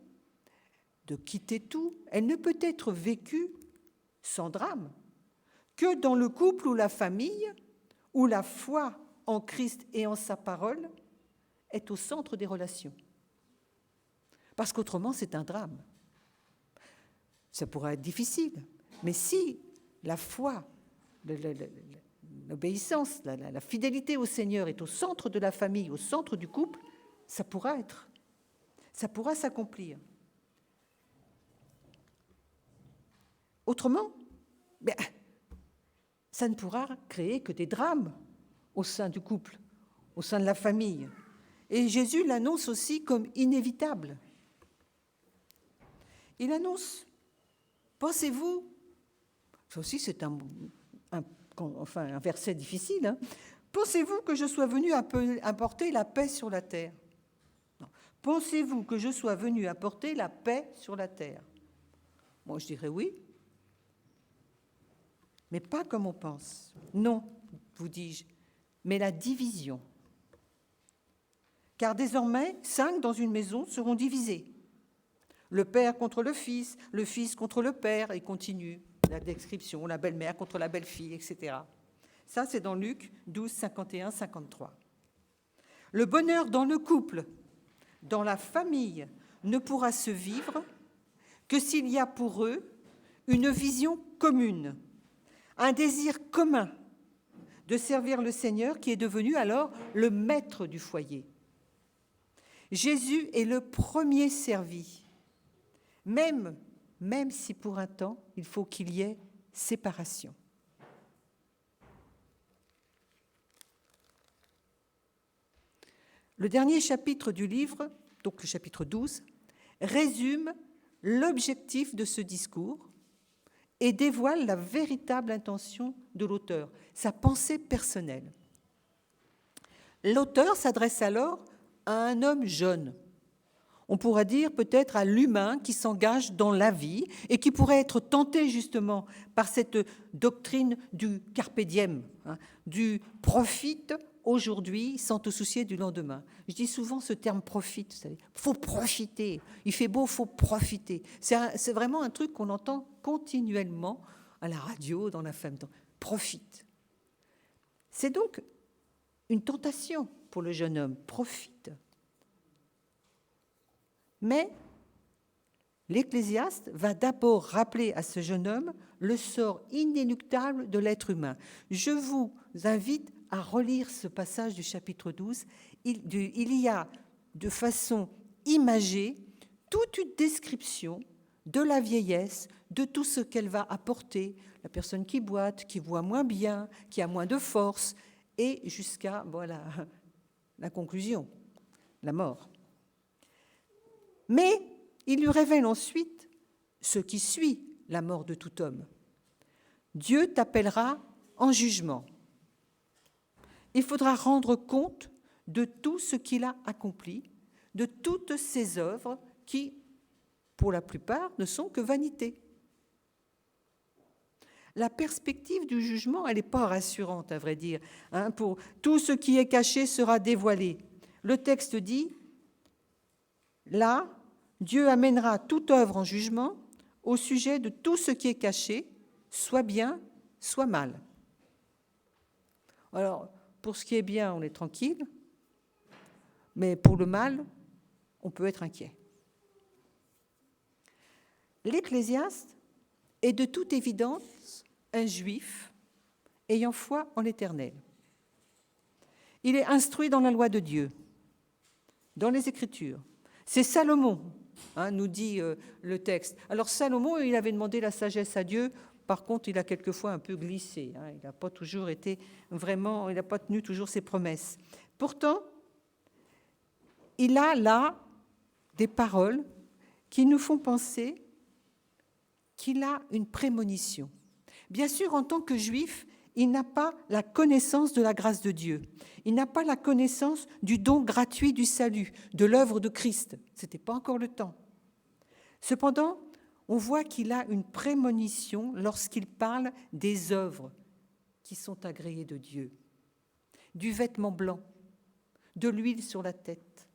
de quitter tout, elle ne peut être vécue sans drame que dans le couple ou la famille où la foi en Christ et en sa parole est au centre des relations. Parce qu'autrement, c'est un drame. Ça pourrait être difficile, mais si la foi, l'obéissance, la fidélité au Seigneur est au centre de la famille, au centre du couple, ça pourra s'accomplir. Autrement, ça ne pourra créer que des drames au sein du couple, au sein de la famille. Et Jésus l'annonce aussi comme inévitable. Il annonce, pensez-vous, ça aussi c'est un verset difficile, hein, pensez-vous que je sois venu apporter la paix sur la terre ? Non. Pensez-vous que je sois venu apporter la paix sur la terre ? Moi je dirais oui, mais pas comme on pense. Non, vous dis-je, mais la division. Car désormais, 5 dans une maison seront divisés. Le père contre le fils contre le père, et continue la description, la belle-mère contre la belle-fille, etc. Ça, c'est dans Luc 12, 51, 53. Le bonheur dans le couple, dans la famille, ne pourra se vivre que s'il y a pour eux une vision commune, un désir commun de servir le Seigneur qui est devenu alors le maître du foyer. Jésus est le premier servi, même si pour un temps, il faut qu'il y ait séparation. Le dernier chapitre du livre, donc le chapitre 12, résume l'objectif de ce discours et dévoile la véritable intention de l'auteur, sa pensée personnelle. L'auteur s'adresse alors à un homme jeune. On pourra dire peut-être à l'humain qui s'engage dans la vie et qui pourrait être tenté justement par cette doctrine du carpe diem, du profite aujourd'hui sans te soucier du lendemain. Je dis souvent ce terme profite, vous savez, faut profiter, il fait beau, faut profiter. C'est vraiment un truc qu'on entend continuellement à la radio, dans la femme, profite. C'est donc une tentation pour le jeune homme, profite. Mais l'Ecclésiaste va d'abord rappeler à ce jeune homme le sort inéluctable de l'être humain. Je vous invite à relire ce passage du chapitre 12. Il y a de façon imagée toute une description de la vieillesse, de tout ce qu'elle va apporter, la personne qui boite, qui voit moins bien, qui a moins de force, et jusqu'à la conclusion, la mort. Mais il lui révèle ensuite ce qui suit la mort de tout homme. Dieu t'appellera en jugement. Il faudra rendre compte de tout ce qu'il a accompli, de toutes ses œuvres qui, pour la plupart, ne sont que vanité. La perspective du jugement, elle n'est pas rassurante, à vrai dire. Pour tout ce qui est caché sera dévoilé. Le texte dit, là, Dieu amènera toute œuvre en jugement au sujet de tout ce qui est caché, soit bien, soit mal. Alors, pour ce qui est bien, on est tranquille, mais pour le mal, on peut être inquiet. L'Ecclésiaste est de toute évidence un juif ayant foi en l'Éternel. Il est instruit dans la loi de Dieu, dans les Écritures. C'est Salomon, nous dit le texte. Alors Salomon, il avait demandé la sagesse à Dieu. Par contre, il a quelquefois un peu glissé. Il n'a pas toujours été vraiment, il n'a pas tenu toujours ses promesses. Pourtant, il a là des paroles qui nous font penser qu'il a une prémonition. Bien sûr, en tant que juif, il n'a pas la connaissance de la grâce de Dieu. Il n'a pas la connaissance du don gratuit du salut, de l'œuvre de Christ. Ce n'était pas encore le temps. Cependant, on voit qu'il a une prémonition lorsqu'il parle des œuvres qui sont agréées de Dieu, du vêtement blanc, de l'huile sur la tête.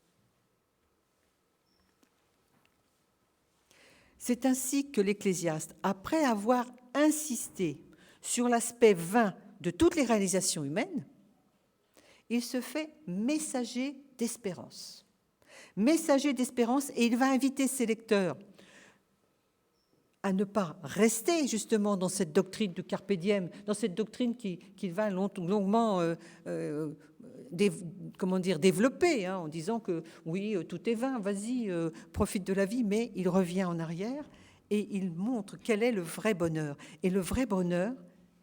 C'est ainsi que l'Ecclésiaste, après avoir insisté sur l'aspect vain de toutes les réalisations humaines, il se fait messager d'espérance. Messager d'espérance, et il va inviter ses lecteurs à ne pas rester justement dans cette doctrine du carpe diem, dans cette doctrine qu'il va longuement développer, en disant que oui, tout est vain, vas-y, profite de la vie, mais il revient en arrière et il montre quel est le vrai bonheur. Et le vrai bonheur,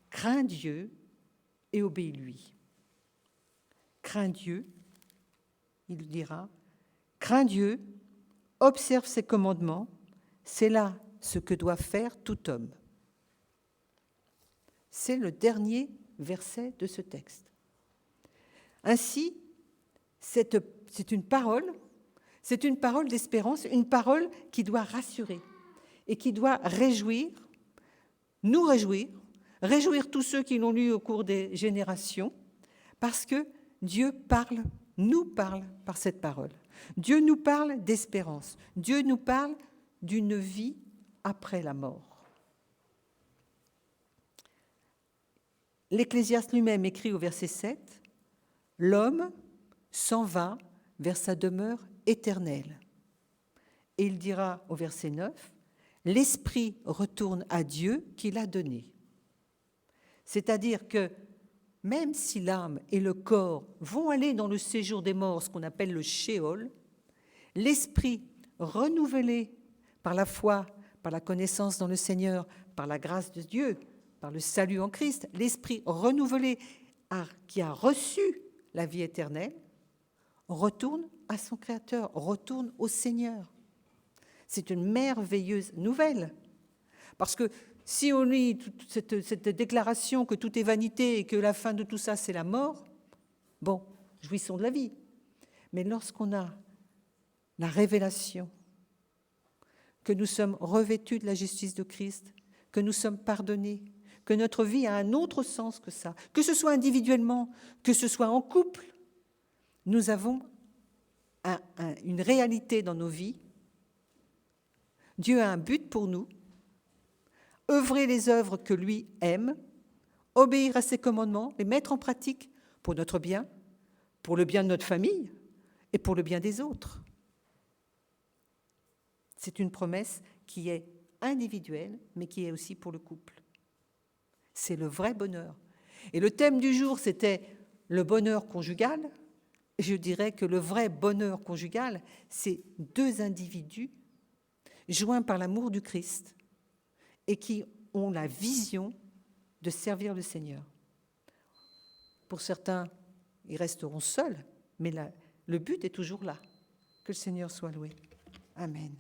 crains Dieu et obéis-lui. Crains Dieu, il dira, crains Dieu, observe ses commandements, c'est là ce que doit faire tout homme. C'est le dernier verset de ce texte. Ainsi, c'est une parole d'espérance, une parole qui doit rassurer et qui doit nous réjouir tous ceux qui l'ont lu au cours des générations, parce que Dieu nous parle par cette parole. Dieu nous parle d'espérance. Dieu nous parle d'une vie après la mort. L'Ecclésiaste lui-même écrit au verset 7, « L'homme s'en va vers sa demeure éternelle. » Et il dira au verset 9, « L'esprit retourne à Dieu qui l'a donné. » C'est-à-dire que même si l'âme et le corps vont aller dans le séjour des morts, ce qu'on appelle le Sheol, l'esprit renouvelé par la foi, par la connaissance dans le Seigneur, par la grâce de Dieu, par le salut en Christ, l'esprit renouvelé qui a reçu la vie éternelle, retourne à son Créateur, retourne au Seigneur. C'est une merveilleuse nouvelle. Parce que si on lit cette déclaration que tout est vanité et que la fin de tout ça, c'est la mort, bon, jouissons de la vie. Mais lorsqu'on a la révélation que nous sommes revêtus de la justice de Christ, que nous sommes pardonnés, que notre vie a un autre sens que ça, que ce soit individuellement, que ce soit en couple, nous avons une réalité dans nos vies. Dieu a un but pour nous, œuvrer les œuvres que lui aime, obéir à ses commandements, les mettre en pratique pour notre bien, pour le bien de notre famille et pour le bien des autres. C'est une promesse qui est individuelle, mais qui est aussi pour le couple. C'est le vrai bonheur. Et le thème du jour, c'était le bonheur conjugal. Je dirais que le vrai bonheur conjugal, c'est deux individus joints par l'amour du Christ et qui ont la vision de servir le Seigneur. Pour certains, ils resteront seuls, mais le but est toujours là. Que le Seigneur soit loué. Amen.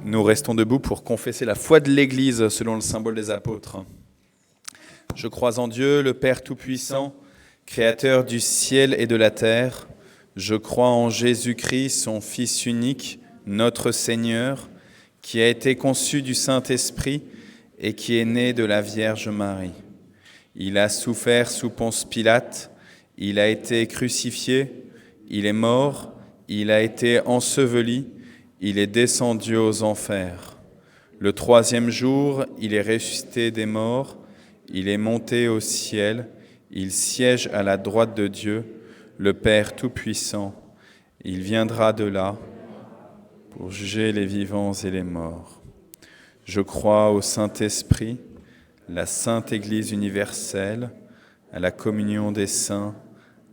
Nous restons debout pour confesser la foi de l'Église selon le symbole des apôtres. Je crois en Dieu, le Père Tout-Puissant, Créateur du ciel et de la terre. Je crois en Jésus-Christ, son Fils unique, notre Seigneur, qui a été conçu du Saint-Esprit et qui est né de la Vierge Marie. Il a souffert sous Ponce Pilate, il a été crucifié, il est mort, il a été enseveli, il est descendu aux enfers. Le troisième jour, il est ressuscité des morts, il est monté au ciel, il siège à la droite de Dieu, le Père Tout-Puissant. Il viendra de là pour juger les vivants et les morts. Je crois au Saint-Esprit, la Sainte Église universelle, à la communion des saints,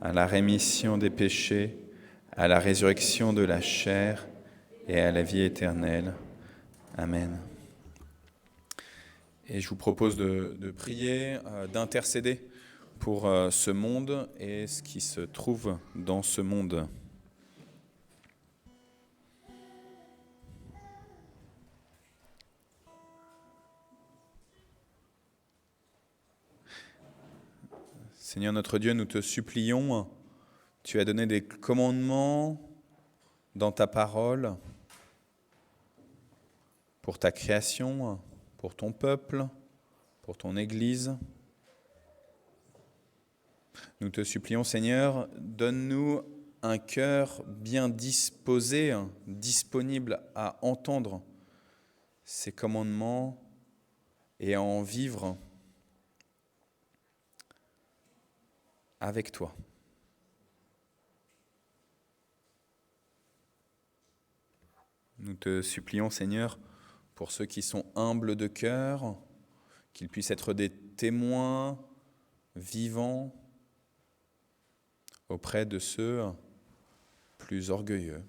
à la rémission des péchés, à la résurrection de la chair et à la vie éternelle. Amen. Et je vous propose de prier, d'intercéder pour ce monde et ce qui se trouve dans ce monde. Seigneur notre Dieu, nous te supplions, tu as donné des commandements dans ta parole pour ta création, pour ton peuple, pour ton Église. Nous te supplions, Seigneur, donne-nous un cœur bien disposé, disponible à entendre ces commandements et à en vivre avec toi. Nous te supplions, Seigneur, pour ceux qui sont humbles de cœur, qu'ils puissent être des témoins vivants auprès de ceux plus orgueilleux.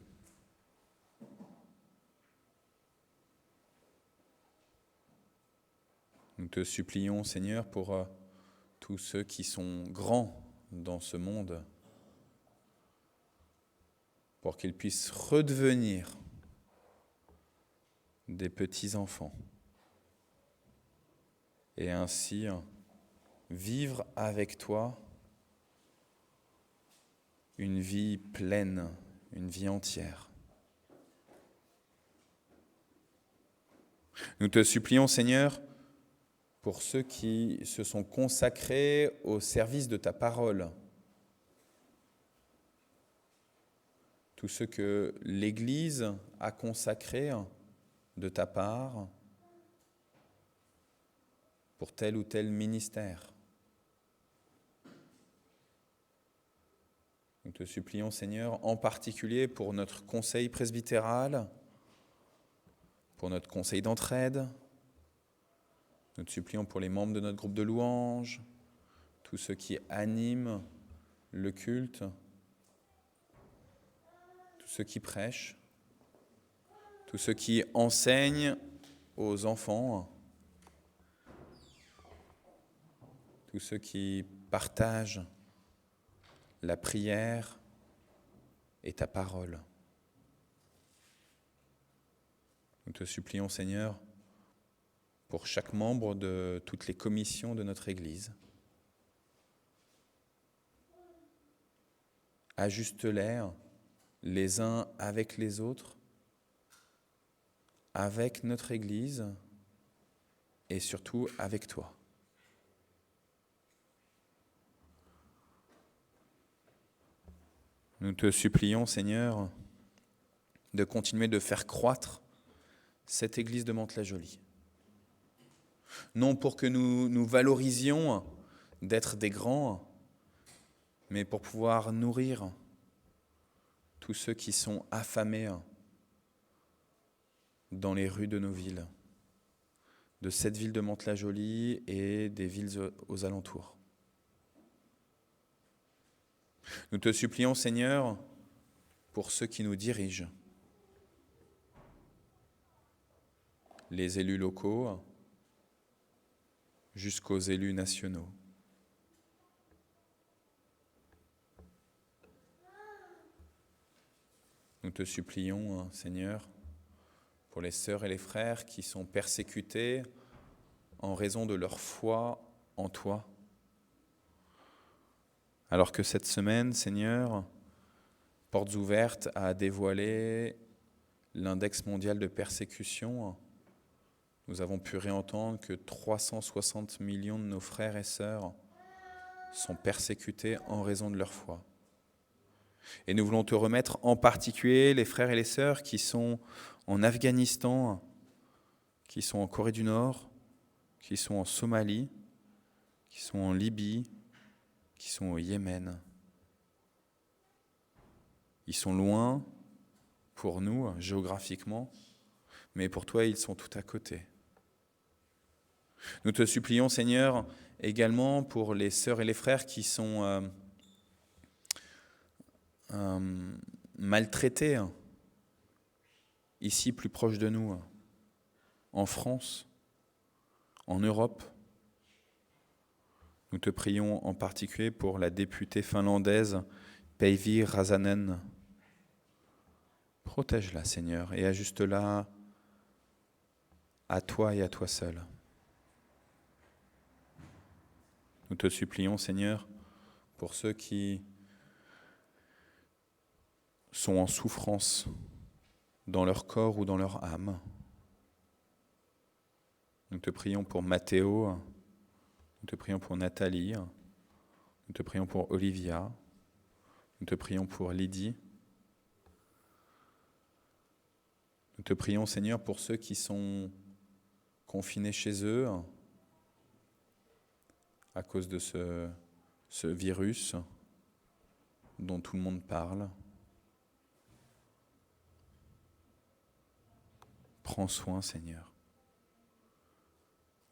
Nous te supplions, Seigneur, pour tous ceux qui sont grands dans ce monde, pour qu'ils puissent redevenir des petits-enfants et ainsi vivre avec toi une vie pleine, une vie entière. Nous te supplions, Seigneur, pour ceux qui se sont consacrés au service de ta parole, tous ceux que l'Église a consacrés de ta part pour tel ou tel ministère. Nous te supplions, Seigneur, en particulier pour notre conseil presbytéral, pour notre conseil d'entraide. Nous te supplions pour les membres de notre groupe de louanges, tous ceux qui animent le culte, tous ceux qui prêchent, tous ceux qui enseignent aux enfants, tous ceux qui partagent la prière et ta parole. Nous te supplions, Seigneur, pour chaque membre de toutes les commissions de notre Église. Ajuste-les les uns avec les autres, avec notre Église et surtout avec toi. Nous te supplions, Seigneur, de continuer de faire croître cette Église de Mantes-la-Jolie. Non pour que nous valorisions d'être des grands, mais pour pouvoir nourrir tous ceux qui sont affamés dans les rues de nos villes, de cette ville de Mantes-la-Jolie et des villes aux alentours. Nous te supplions, Seigneur, pour ceux qui nous dirigent, les élus locaux jusqu'aux élus nationaux. Nous te supplions, Seigneur, pour les sœurs et les frères qui sont persécutés en raison de leur foi en toi. Alors que cette semaine, Seigneur, Portes ouvertes a dévoilé l'index mondial de persécution, nous avons pu réentendre que 360 millions de nos frères et sœurs sont persécutés en raison de leur foi. Et nous voulons te remettre en particulier les frères et les sœurs qui sont en Afghanistan, qui sont en Corée du Nord, qui sont en Somalie, qui sont en Libye, qui sont au Yémen. Ils sont loin pour nous, géographiquement, mais pour toi, ils sont tout à côté. Nous te supplions, Seigneur, également pour les sœurs et les frères qui sont maltraités, ici plus proche de nous, en France, en Europe. Nous te prions en particulier pour la députée finlandaise Päivi Räsänen. Protège-la, Seigneur, et ajuste-la à toi et à toi seul. Nous te supplions, Seigneur, pour ceux qui sont en souffrance dans leur corps ou dans leur âme. Nous te prions pour Mathéo, nous te prions pour Nathalie, nous te prions pour Olivia, nous te prions pour Lydie. Nous te prions, Seigneur, pour ceux qui sont confinés chez eux à cause de ce virus dont tout le monde parle. Prends soin, Seigneur.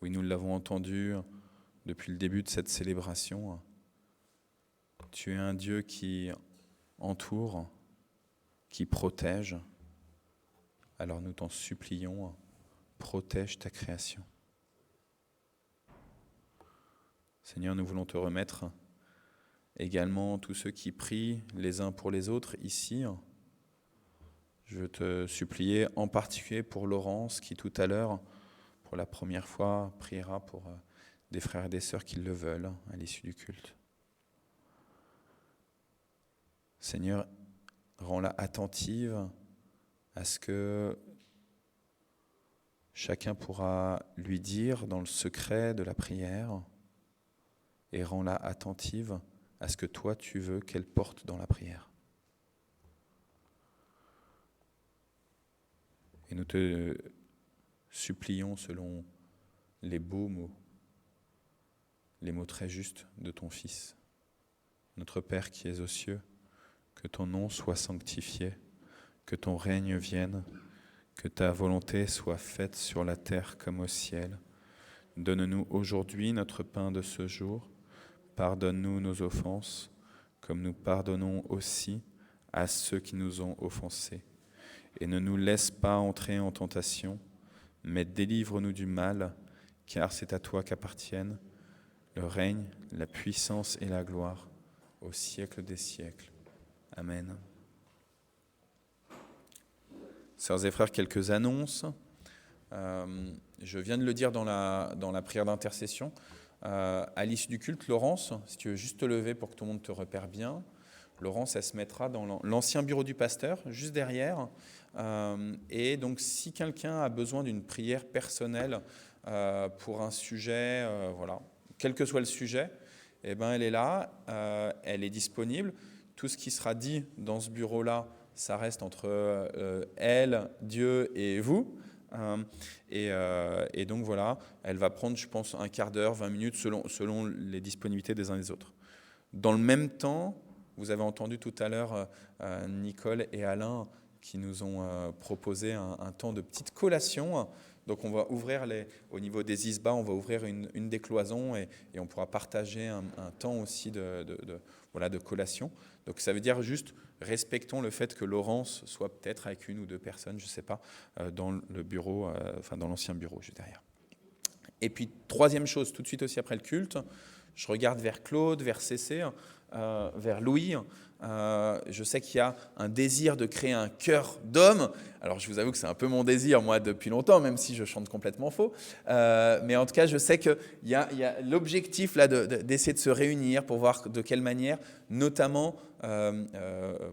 Oui, nous l'avons entendu depuis le début de cette célébration. Tu es un Dieu qui entoure, qui protège. Alors nous t'en supplions, protège ta création. Seigneur, nous voulons te remettre également tous ceux qui prient les uns pour les autres ici. Je veux te supplier en particulier pour Laurence qui tout à l'heure, pour la première fois, priera pour des frères et des sœurs qui le veulent à l'issue du culte. Seigneur, rends-la attentive à ce que chacun pourra lui dire dans le secret de la prière, et rends-la attentive à ce que toi tu veux qu'elle porte dans la prière. Et nous te supplions selon les beaux mots, les mots très justes de ton Fils. Notre Père qui es aux cieux, que ton nom soit sanctifié, que ton règne vienne, que ta volonté soit faite sur la terre comme au ciel. Donne-nous aujourd'hui notre pain de ce jour. Pardonne-nous nos offenses, comme nous pardonnons aussi à ceux qui nous ont offensés. Et ne nous laisse pas entrer en tentation, mais délivre-nous du mal, car c'est à toi qu'appartiennent le règne, la puissance et la gloire, au siècle des siècles. Amen. Sœurs et frères, quelques annonces. Je viens de le dire dans la prière d'intercession. À l'issue du culte, Laurence, si tu veux juste te lever pour que tout le monde te repère bien, Laurence, elle se mettra dans l'ancien bureau du pasteur, juste derrière. Et donc, si quelqu'un a besoin d'une prière personnelle pour un sujet, voilà, quel que soit le sujet, eh ben, elle est là, elle est disponible. Tout ce qui sera dit dans ce bureau-là, ça reste entre elle, Dieu et vous. Et donc voilà, elle va prendre, je pense, un quart d'heure, 20 minutes, selon les disponibilités des uns des autres. Dans le même temps, vous avez entendu tout à l'heure Nicole et Alain qui nous ont proposé un temps de petite collation. Donc on va ouvrir, au niveau des ISBA, on va ouvrir une des cloisons et on pourra partager un temps aussi de collation. Donc ça veut dire juste, respectons le fait que Laurence soit peut-être avec une ou deux personnes, je ne sais pas, dans le bureau, dans l'ancien bureau juste derrière. Et puis troisième chose, tout de suite aussi après le culte, je regarde vers Claude, vers Cécé, vers Louis. Je sais qu'il y a un désir de créer un chœur d'hommes. Alors, je vous avoue que c'est un peu mon désir, moi, depuis longtemps, même si je chante complètement faux. Mais en tout cas, je sais qu'il y a l'objectif là d'essayer de se réunir pour voir de quelle manière, notamment,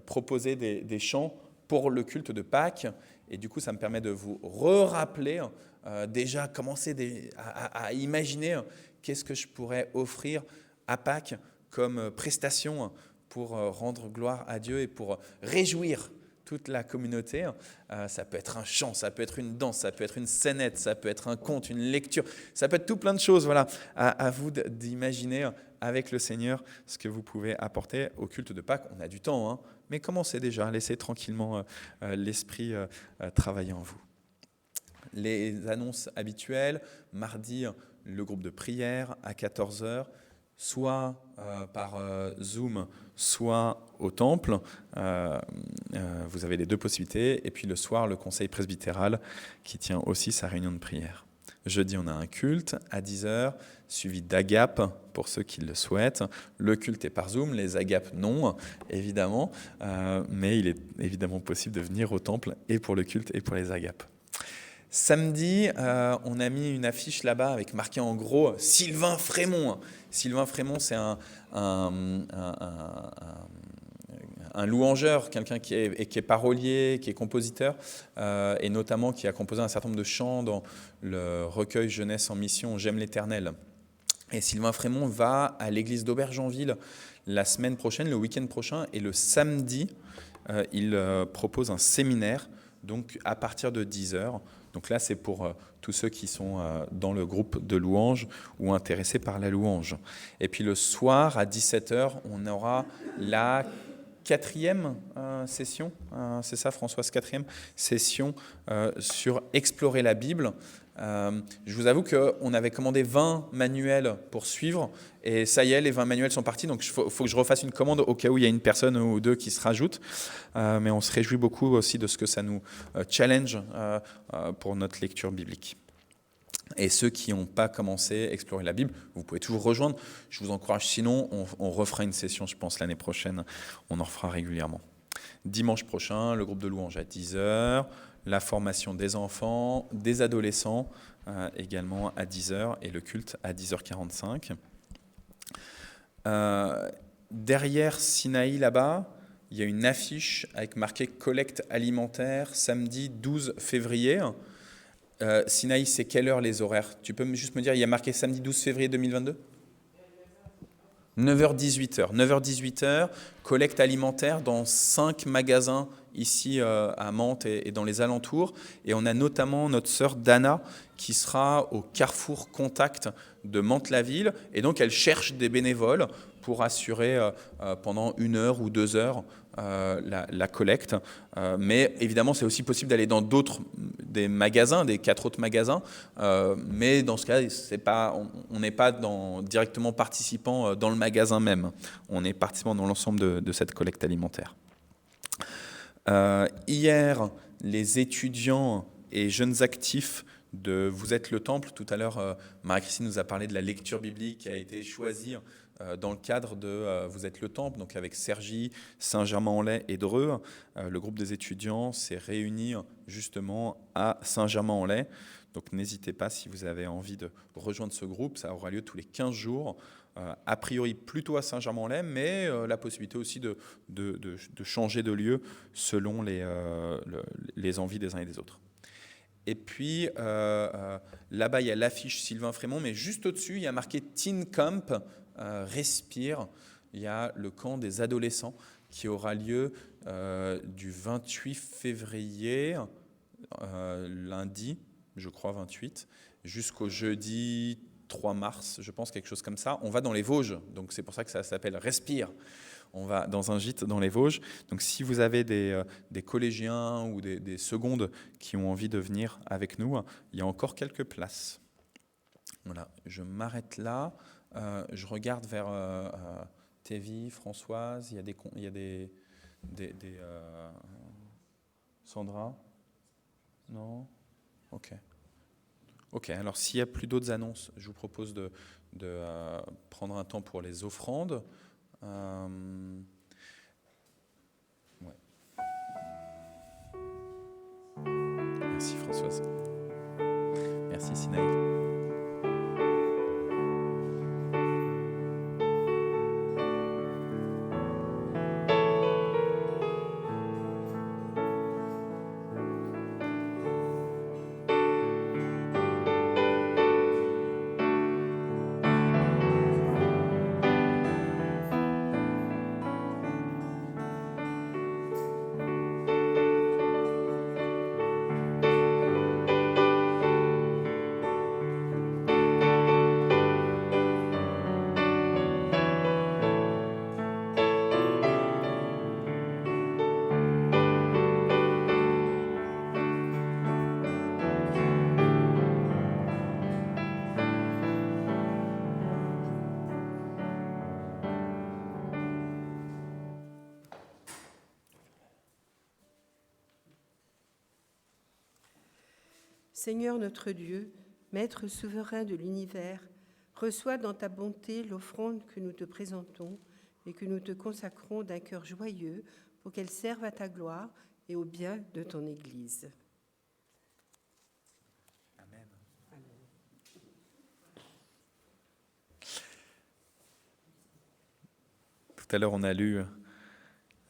proposer des chants pour le culte de Pâques. Et du coup, ça me permet de vous rappeler, déjà commencer à imaginer qu'est-ce que je pourrais offrir à Pâques comme prestation pour rendre gloire à Dieu et pour réjouir toute la communauté. Ça peut être un chant, ça peut être une danse, ça peut être une scénette, ça peut être un conte, une lecture, ça peut être tout plein de choses. Voilà, à vous d'imaginer avec le Seigneur ce que vous pouvez apporter au culte de Pâques. On a du temps, hein, mais commencez déjà, laissez tranquillement l'Esprit travailler en vous. Les annonces habituelles, mardi, le groupe de prière à 14h, soit par Zoom, soit au temple. Vous avez les deux possibilités. Et puis le soir, le conseil presbytéral qui tient aussi sa réunion de prière. Jeudi, on a un culte à 10h, suivi d'agapes pour ceux qui le souhaitent. Le culte est par Zoom, les agapes non, évidemment. Mais il est évidemment possible de venir au temple et pour le culte et pour les agapes. Samedi, on a mis une affiche là-bas avec marqué en gros Sylvain Frémont. Sylvain Frémont, c'est un louangeur, quelqu'un qui est parolier, qui est compositeur, et notamment qui a composé un certain nombre de chants dans le recueil Jeunesse en mission J'aime l'Éternel. Et Sylvain Frémont va à l'église d'Aubergenville la semaine prochaine, le week-end prochain, et le samedi, il propose un séminaire, donc à partir de 10h. Donc là, c'est pour tous ceux qui sont dans le groupe de louanges ou intéressés par la louange. Et puis le soir, à 17h, on aura la 4e session, c'est ça Françoise, 4e session sur explorer la Bible. Je vous avoue qu'on avait commandé 20 manuels pour suivre et ça y est, les 20 manuels sont partis, donc il faut que je refasse une commande au cas où il y a une personne ou deux qui se rajoutent. Mais on se réjouit beaucoup aussi de ce que ça nous challenge pour notre lecture biblique. Et ceux qui n'ont pas commencé à explorer la Bible, vous pouvez toujours rejoindre. Je vous encourage, sinon on refera une session, je pense, l'année prochaine. On en refera régulièrement. Dimanche prochain, le groupe de louanges à 10h, la formation des enfants, des adolescents également à 10h et le culte à 10h45. Derrière Sinaï, là-bas, il y a une affiche avec marqué « Collecte alimentaire, samedi 12 février ». Sinaï, c'est quelle heure les horaires? Tu peux juste me dire, il y a marqué samedi 12 février 2022 ? 9h-18h. 9h-18h, collecte alimentaire dans 5 magasins ici à Mantes et dans les alentours. Et on a notamment notre sœur Dana qui sera au Carrefour Contact de Mantes-la-Ville. Et donc, elle cherche des bénévoles pour assurer pendant 1 heure ou 2 heures la collecte. Mais évidemment, c'est aussi possible d'aller dans des magasins, des 4 autres magasins. Mais dans ce cas, on n'est pas directement participant dans le magasin même. On est participant dans l'ensemble de cette collecte alimentaire. Hier, les étudiants et jeunes actifs de Vous êtes le Temple, tout à l'heure, Marie-Christine nous a parlé de la lecture biblique qui a été choisie dans le cadre de Vous êtes le Temple, donc avec Cergy, Saint-Germain-en-Laye et Dreux. Le groupe des étudiants s'est réuni justement à Saint-Germain-en-Laye. Donc n'hésitez pas si vous avez envie de rejoindre ce groupe, ça aura lieu tous les 15 jours. A priori plutôt à Saint-Germain-en-Laye, mais la possibilité aussi de changer de lieu selon les envies des uns et des autres. Et puis là-bas, il y a l'affiche Sylvain Frémont, mais juste au-dessus, il y a marqué Teen Camp, Respire. Il y a le camp des adolescents qui aura lieu du 28 février, lundi, je crois 28, jusqu'au jeudi 3 mars, je pense, quelque chose comme ça. On va dans les Vosges, donc c'est pour ça que ça s'appelle Respire. On va dans un gîte dans les Vosges. Donc si vous avez des collégiens ou des secondes qui ont envie de venir avec nous, il y a encore quelques places. Voilà, je m'arrête là. Je regarde vers Tévi, Françoise, il y a des Sandra? Non? Ok, alors s'il n'y a plus d'autres annonces, je vous propose de prendre un temps pour les offrandes. Merci Françoise. Merci Sinaï. Seigneur notre Dieu, Maître souverain de l'univers, reçois dans ta bonté l'offrande que nous te présentons et que nous te consacrons d'un cœur joyeux pour qu'elle serve à ta gloire et au bien de ton Église. Amen. Tout à l'heure, on a lu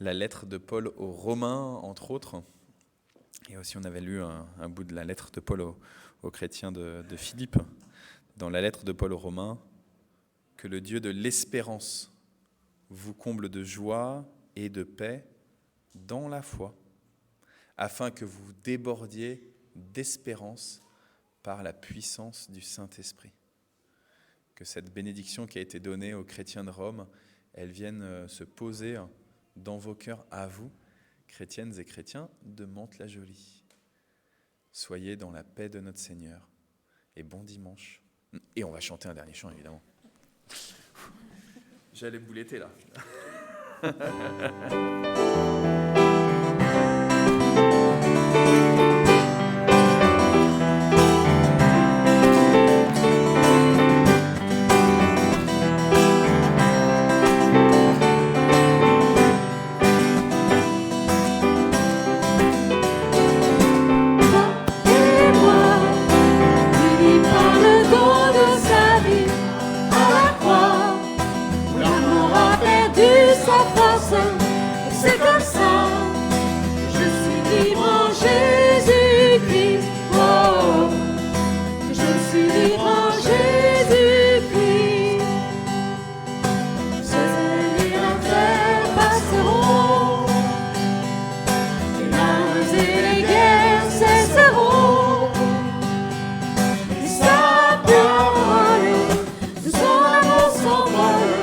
la lettre de Paul aux Romains, entre autres. Et aussi, on avait lu un bout de la lettre de Paul aux chrétiens de Philippe. Dans la lettre de Paul aux Romains, que le Dieu de l'espérance vous comble de joie et de paix dans la foi, afin que vous débordiez d'espérance par la puissance du Saint-Esprit. Que cette bénédiction qui a été donnée aux chrétiens de Rome, elle vienne se poser dans vos cœurs à vous, chrétiennes et chrétiens de Mantes-la-Jolie. Soyez dans la paix de notre Seigneur et bon dimanche. Et on va chanter un dernier chant, évidemment. J'allais bouletter là. C'est comme ça, je suis libre en Jésus-Christ. Oh, je suis libre en Jésus-Christ. Ciel et la terre passeront, les larmes et les guerres cesseront. Et sa parole, de son amour s'envole,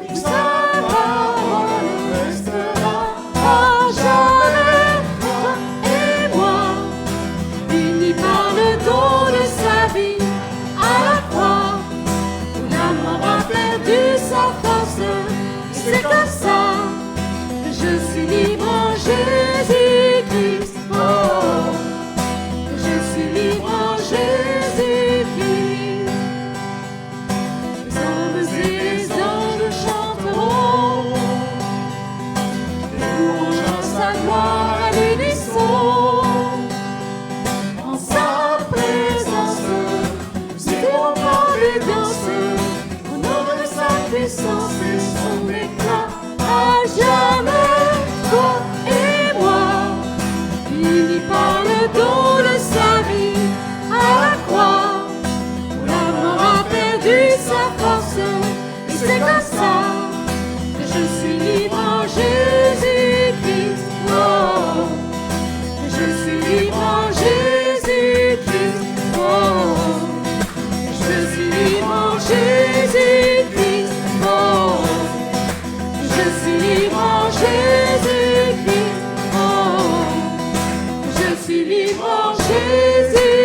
et sa parole restera à jamais. Toi et moi, unis par le don de sa vie à la croix, où la mort a perdu sa force. C'est comme ça que je suis libre en Jésus-Christ. Oh, je suis libre en Jésus-Christ. Les hommes et les anges chanteront les louanges à sa gloire à l'unisson. En sa présence, nous irons par les danses, au nom de sa puissance et son éclat à jamais. Toi et moi, unis par le don de sa vie à la croix, où la mort a perdu sa force. Et c'est comme ça que je suis libre en Jésus-Christ. Oh, je suis libre en Jésus-Christ. Oh, je suis libre en Jésus-Christ. Oh, je suis libre en Jésus-Christ. Oh, je suis libre en Jésus-Christ.